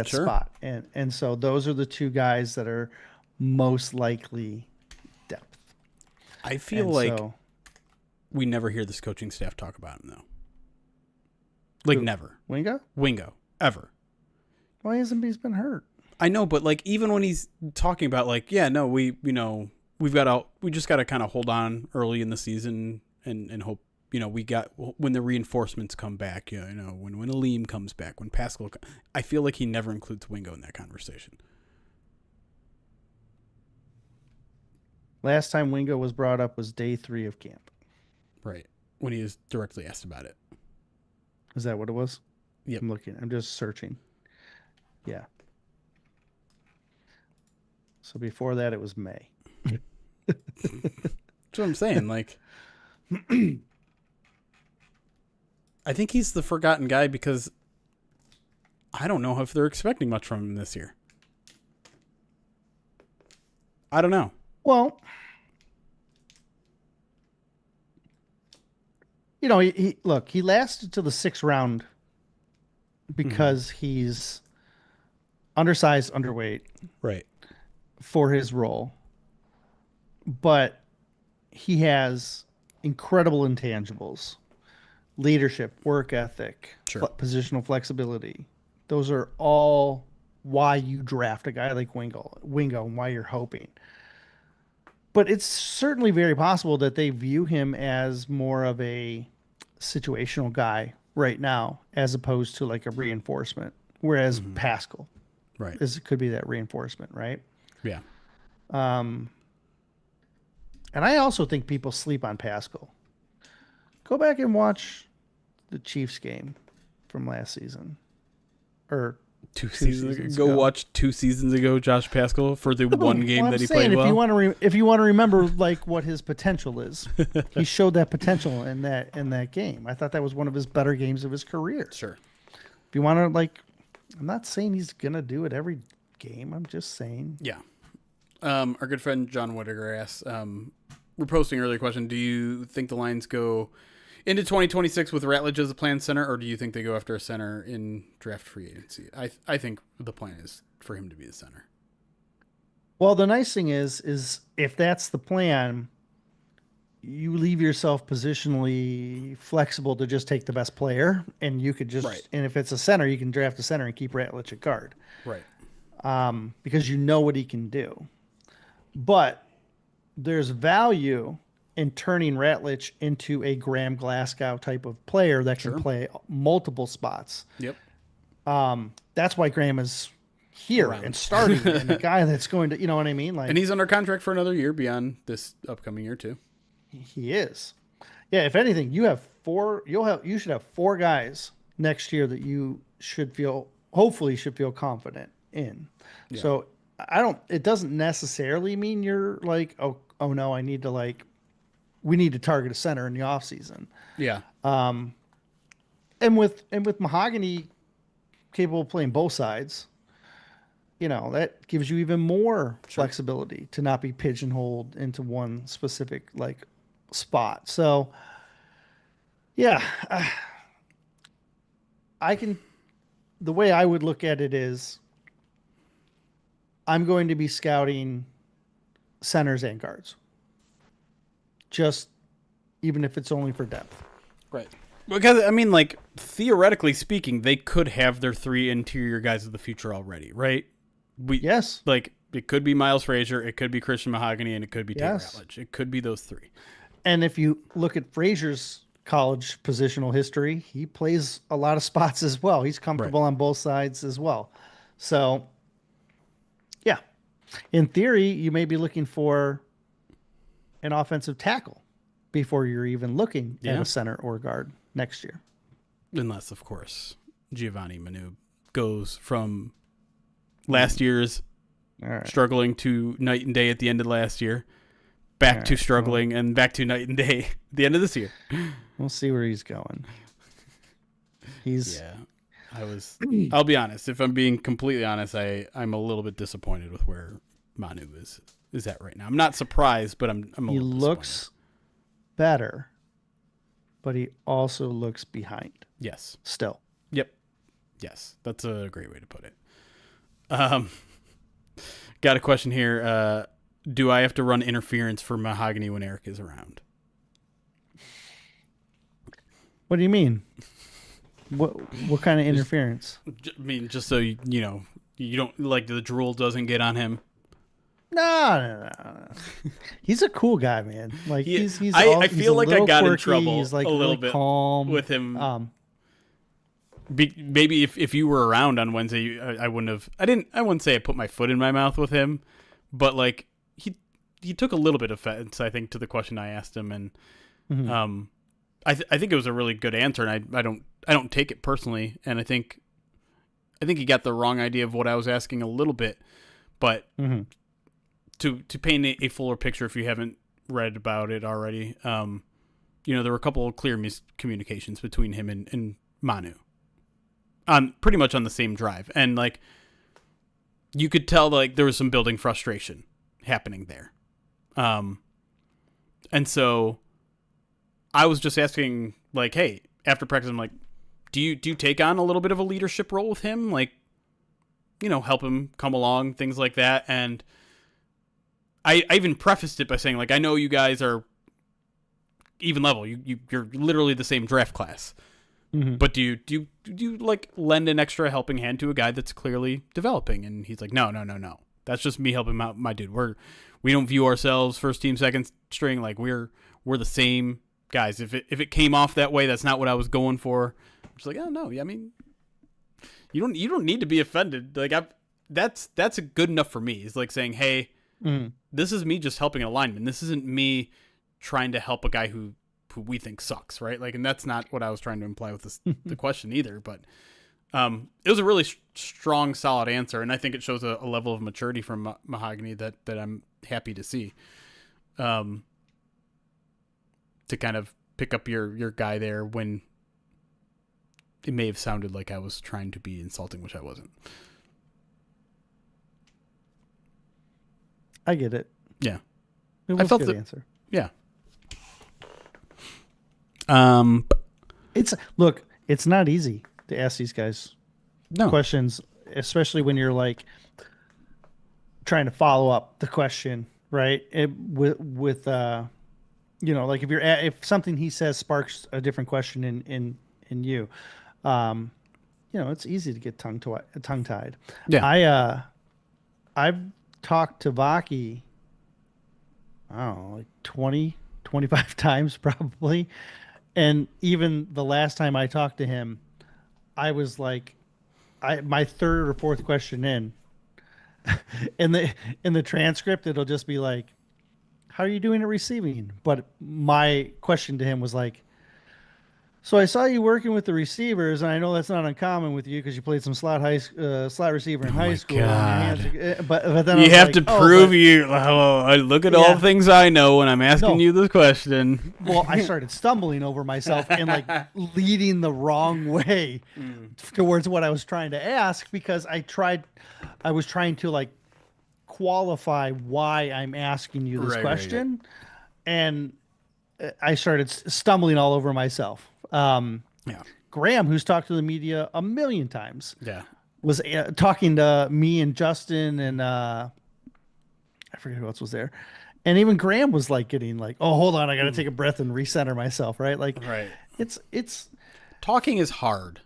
sure. spot. And so those are the two guys that are most likely depth. I feel like we never hear this coaching staff talk about him though. Like who? Never. Wingo? Ever. Why hasn't he's been hurt? I know, but like even when he's talking about like, yeah, no, we just got to kind of hold on early in the season and hope, we got when the reinforcements come back, when Aleem comes back, when Pascal, I feel like he never includes Wingo in that conversation. Last time Wingo was brought up was day 3 of camp. Right. When he was directly asked about it. Is that what it was? Yeah. I'm just searching. Yeah. So before that, it was May. That's what I'm saying. Like, I think he's the forgotten guy because I don't know if they're expecting much from him this year. I don't know. Well, he lasted to the 6th round because he's undersized, underweight. Right. For his role. But he has incredible intangibles. leadership, work ethic, Sure. positional flexibility. Those are all why you draft a guy like Wingo and why you're hoping. But it's certainly very possible that they view him as more of a situational guy right now, as opposed to like a reinforcement. Whereas Pascal Right. could be that reinforcement, right? Yeah. And I also think people sleep on Pascal. Go back and watch the Chiefs game from last season, or Two seasons ago. Go watch 2 seasons ago, Josh Pascal, for the one game well, that he saying, played well. If you want to remember like what his potential is, he showed that potential in that game. I thought that was one of his better games of his career. Sure. If you want to I'm not saying he's gonna do it every game. I'm just saying. Yeah. Our good friend John Whittaker asks, we're posting an earlier question. Do you think the Lions go into 2026 with Ratledge as a planned center, or do you think they go after a center in draft free agency? I think the plan is for him to be the center. Well, the nice thing is if that's the plan, you leave yourself positionally flexible to just take the best player, and you could just and if it's a center, you can draft a center and keep Ratledge at guard, right? Because you know what he can do. But there's value in turning Ratledge into a Graham Glasgow type of player that can play multiple spots. Yep. That's why Graham is here and starting, and a guy that's going to, you know what I mean? Like, and he's under contract for another year beyond this upcoming year too. He is. Yeah. If anything, you should have 4 guys next year that you hopefully should feel confident in. Yeah. So it doesn't necessarily mean you're like, oh no, we need to target a center in the off season. Yeah. And with Mahogany capable of playing both sides, that gives you even more flexibility to not be pigeonholed into one specific spot. So yeah, the way I would look at it is I'm going to be scouting centers and guards. Just even if it's only for depth. Right. Because, theoretically speaking, they could have their 3 interior guys of the future already, right? Yes. It could be Miles Frazier, it could be Christian Mahogany, and it could be Tate Ratledge. It could be those 3. And if you look at Frazier's college positional history, he plays a lot of spots as well. He's comfortable on both sides as well. So, yeah. In theory, you may be looking for an offensive tackle before you're even looking at a center or guard next year. Unless, of course, Giovanni Manu goes from last year's struggling to night and day at the end of last year, back to struggling and back to night and day at the end of this year. We'll see where he's going. I'll be honest. If I'm being completely honest, I'm a little bit disappointed with where Manu is at right now. I'm not surprised, but I'm a little disappointed. He looks better, but he also looks behind. Yes. Still. Yep. Yes. That's a great way to put it. Got a question here. Do I have to run interference for Mahogany when Erik is around? What do you mean? What kind of interference? Just so you don't the drool doesn't get on him. No. He's a cool guy, man. I feel like I got in trouble he's a little really bit calm with him. Maybe if you were around on Wednesday, I wouldn't have. I wouldn't say I put my foot in my mouth with him, but he took a little bit of offense, I think, to the question I asked him, and I think it was a really good answer, and I don't take it personally, and I think he got the wrong idea of what I was asking a little bit, but to paint a fuller picture, if you haven't read about it already, there were a couple of clear miscommunications between him and Manu, pretty much on the same drive, and you could tell there was some building frustration happening there, and so I was just asking, hey, after practice, I'm like, do you take on a little bit of a leadership role with him? Help him come along, things like that. And I even prefaced it by saying, I know you guys are even level. You're literally the same draft class. Mm-hmm. But do you like lend an extra helping hand to a guy that's clearly developing? And he's like, no. That's just me helping out my dude. We don't view ourselves first team, second string. Like we're the same guys. If it came off that way, that's not what I was going for. I'm just like, oh no. I mean, you don't need to be offended. Like that's good enough for me. It's like saying, hey, this is me just helping an lineman. This isn't me trying to help a guy who we think sucks, right? Like, and that's not what I was trying to imply with the question either. But it was a really strong, solid answer, and I think it shows a level of maturity from Mahogany that I'm happy to see. To kind of pick up your guy there when it may have sounded like I was trying to be insulting, which I wasn't. I get it. Yeah, It was I felt a good the answer. Yeah. It's not easy to ask these guys questions, especially when you're like trying to follow up the question, right? With like if something he says sparks a different question in you, it's easy to get tongue tied. Yeah. I've talked to Vaki, I don't know, like 20, 25 times probably. And even the last time I talked to him, I was like, my third or fourth question in the transcript, it'll just be like, how are you doing at receiving? But my question to him was like, so I saw you working with the receivers, and I know that's not uncommon with you because you played some slot receiver in high school. God. But then you have to prove I look at all the things I know when I'm asking you this question. Well, I started stumbling over myself and like leading the wrong way towards what I was trying to ask because I was trying to like qualify why I'm asking you this question, right. And I started stumbling all over myself. Graham, who's talked to the media a million times, was talking to me and Justin and I forget who else was there, and even Graham was like getting like, oh, hold on, I got to take a breath and recenter myself, right? Like, it's talking is hard.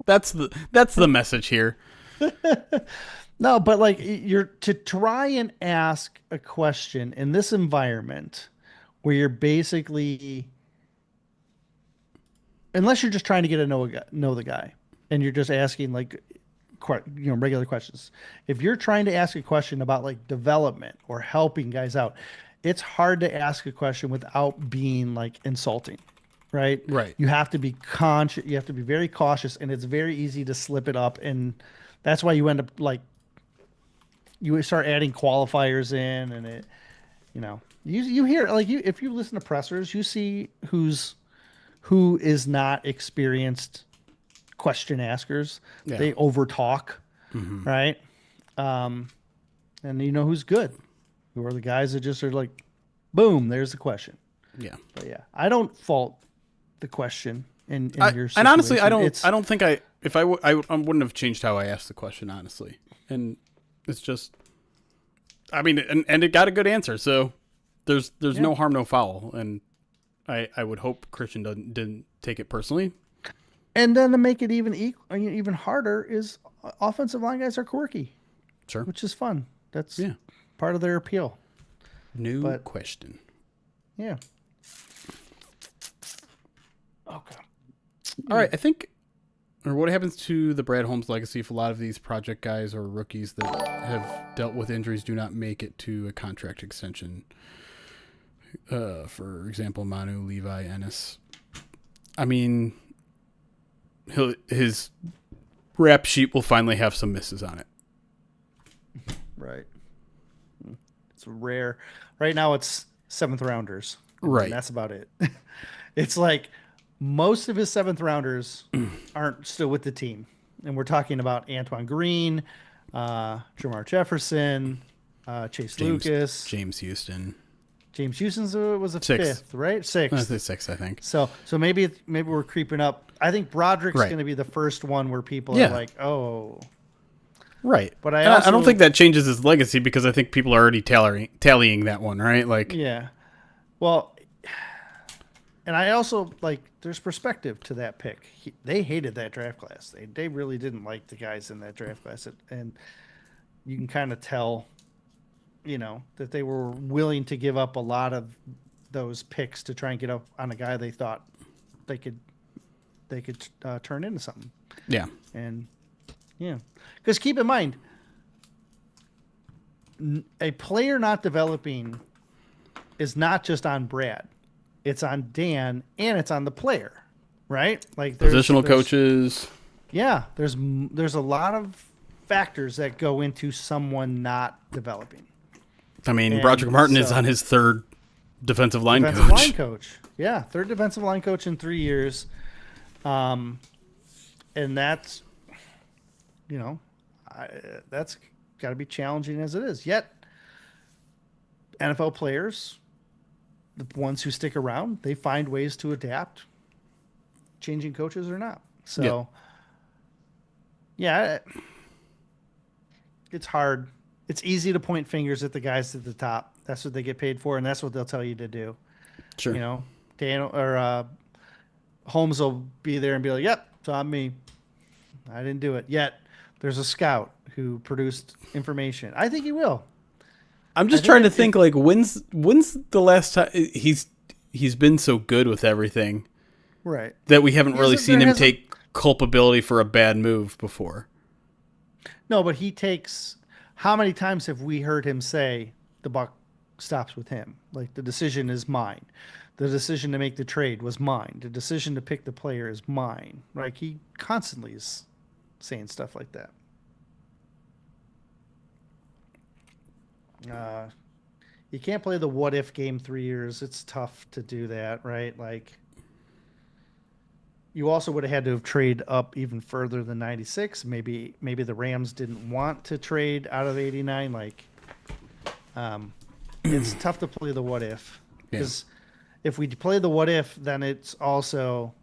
That's the message here. No, but like you're to try and ask a question in this environment where you're basically, unless you're just trying to get to know the guy and you're just asking like, regular questions. If you're trying to ask a question about like development or helping guys out, it's hard to ask a question without being like insulting, right? Right. You have to be conscious. You have to be very cautious, and it's very easy to slip it up. And that's why you end up like, you start adding qualifiers in, and it, you hear like if you listen to pressers, you see who is not experienced question askers. Yeah. They overtalk, right? And you know who's good? Who are the guys that just are like, boom, there's the question. Yeah. But yeah, I don't fault the question in your situation. And honestly, I don't think I wouldn't have changed how I asked the question, honestly. And it's just, I mean, and it got a good answer. So there's no harm, no foul. And I would hope Christian didn't take it personally. And then to make it even harder is offensive line guys are quirky. Sure. Which is fun. That's part of their appeal. New question. Yeah. Okay. All right. I think, or what happens to the Brad Holmes legacy if a lot of these project guys or rookies that have dealt with injuries do not make it to a contract extension? For example, Manu, Levi, Ennis. I mean, his rap sheet will finally have some misses on it. Right. It's rare. Right now it's 7th rounders. Right. And that's about it. It's like most of his 7th rounders aren't still with the team. And we're talking about Antoine Green, Jamar Jefferson, Chase Lucas. James Houston. James Houston's was a 6th, 5th, right? 6th. I think 6th, I think. So maybe we're creeping up. I think Broderick's going to be the first one where people are like, oh. Right. But I don't think that changes his legacy because I think people are already tallying that one, right? Like, yeah. Well, And I also there's perspective to that pick. They hated that draft class. They really didn't like the guys in that draft class, and you can kind of tell, that they were willing to give up a lot of those picks to try and get up on a guy they thought they could turn into something. Yeah. And yeah, because keep in mind, a player not developing is not just on Brad. It's on Dan and it's on the player, right? Like Positional coaches. Yeah, there's a lot of factors that go into someone not developing. I mean, Broderick Martin is on his third defensive line coach. Yeah, third defensive line coach in 3 years. And that's, that's got to be challenging as it is. Yet, NFL players, the ones who stick around, they find ways to adapt, changing coaches or not. So, yeah, it's hard. It's easy to point fingers at the guys at the top. That's what they get paid for, and that's what they'll tell you to do. Sure. Dan or Holmes will be there and be like, "Yep, it's on me. I didn't do it." Yet there's a scout who produced information. I think he will. I'm just trying to think when's the last time he's been so good with everything, right? That we haven't really seen him take culpability for a bad move before. No, but he takes. How many times have we heard him say the buck stops with him? Like, the decision is mine. The decision to make the trade was mine. The decision to pick the player is mine. Like, he constantly is saying stuff like that. You can't play the what if game 3 years. It's tough to do that, right? Like, you also would have had to have traded up even further than 96. Maybe the Rams didn't want to trade out of 89. Like, it's tough to play the what if, because if we play the what if, then it's also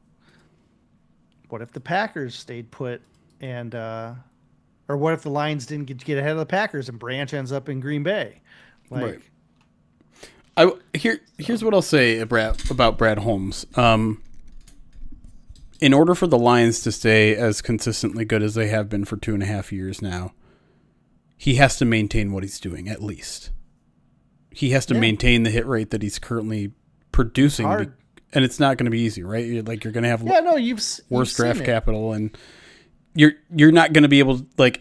what if the Packers stayed put and or what if the Lions didn't get ahead of the Packers and Branch ends up in Green Bay? Like, right. Here's what I'll say about Brad Holmes. In order for the Lions to stay as consistently good as they have been for 2.5 years now, he has to maintain what he's doing, at least. He has to maintain the hit rate that he's currently producing. Hard. And it's not going to be easy, right? You're going to have worse draft capital, and you're not going to be able to,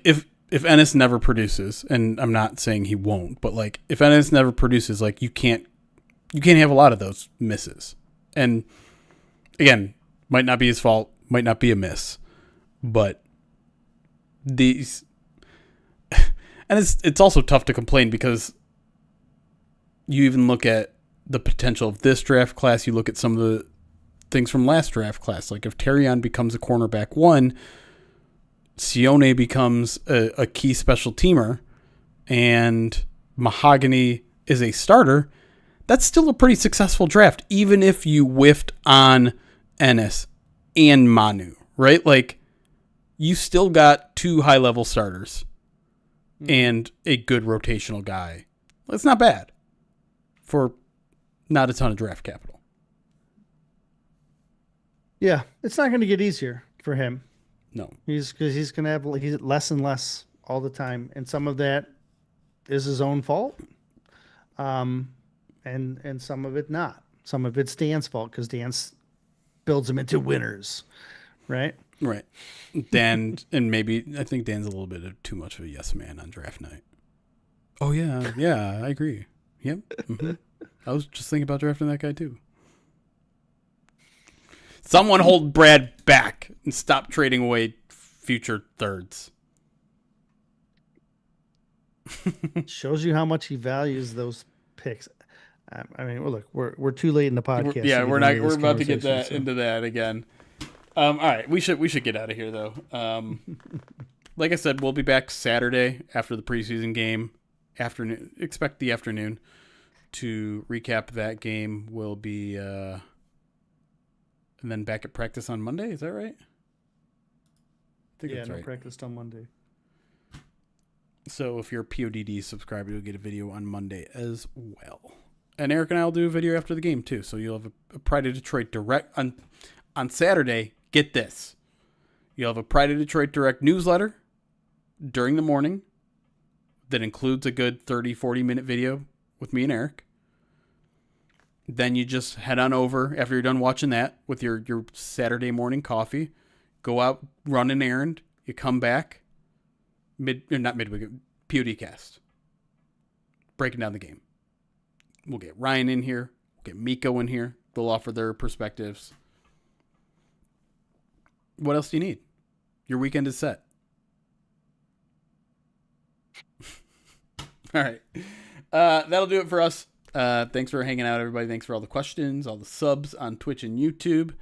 if Ennis never produces, and I'm not saying he won't, but if Ennis never produces, you can't have a lot of those misses. And again, might not be his fault, might not be a miss, but these, and it's also tough to complain because you even look at the potential of this draft class, you look at some of the things from last draft class, like if Terrion becomes a cornerback 1, Sione becomes a key special teamer, and Mahogany is a starter, that's still a pretty successful draft, even if you whiffed on Ennis and Manu, right? You still got 2 high-level starters and a good rotational guy. It's not bad for not a ton of draft capital. Yeah, it's not going to get easier for him. No. He's going to have less and less all the time, and some of that is his own fault, and some of it not. Some of it's Dan's fault because Dan's builds them into winners, right? Right. Dan, and maybe I think Dan's a little bit of too much of a yes man on draft night. Oh yeah, I agree. Yep. Mm-hmm. I was just thinking about drafting that guy too. Someone hold Brad back and stop trading away future thirds. Shows you how much he values those picks. I mean, look, we're too late in the podcast. We're about to get into that again. All right, we should get out of here though. Like I said, we'll be back Saturday after the preseason game. Afternoon, expect the afternoon to recap that game. We'll be and then back at practice on Monday. Is that right? I think that's right. Practice on Monday. So if you're a PODD subscriber, you'll get a video on Monday as well. And Eric and I will do a video after the game too. So you'll have a Pride of Detroit direct on Saturday. Get this. You'll have a Pride of Detroit direct newsletter during the morning that includes a good 30, 40-minute video with me and Eric. Then you just head on over after you're done watching that with your Saturday morning coffee. Go out, run an errand. You come back. Not midweek, PODcast. Breaking down the game. We'll get Ryan in here. We'll get Miko in here. They'll offer their perspectives. What else do you need? Your weekend is set. All right. That'll do it for us. Thanks for hanging out, everybody. Thanks for all the questions, all the subs on Twitch and YouTube.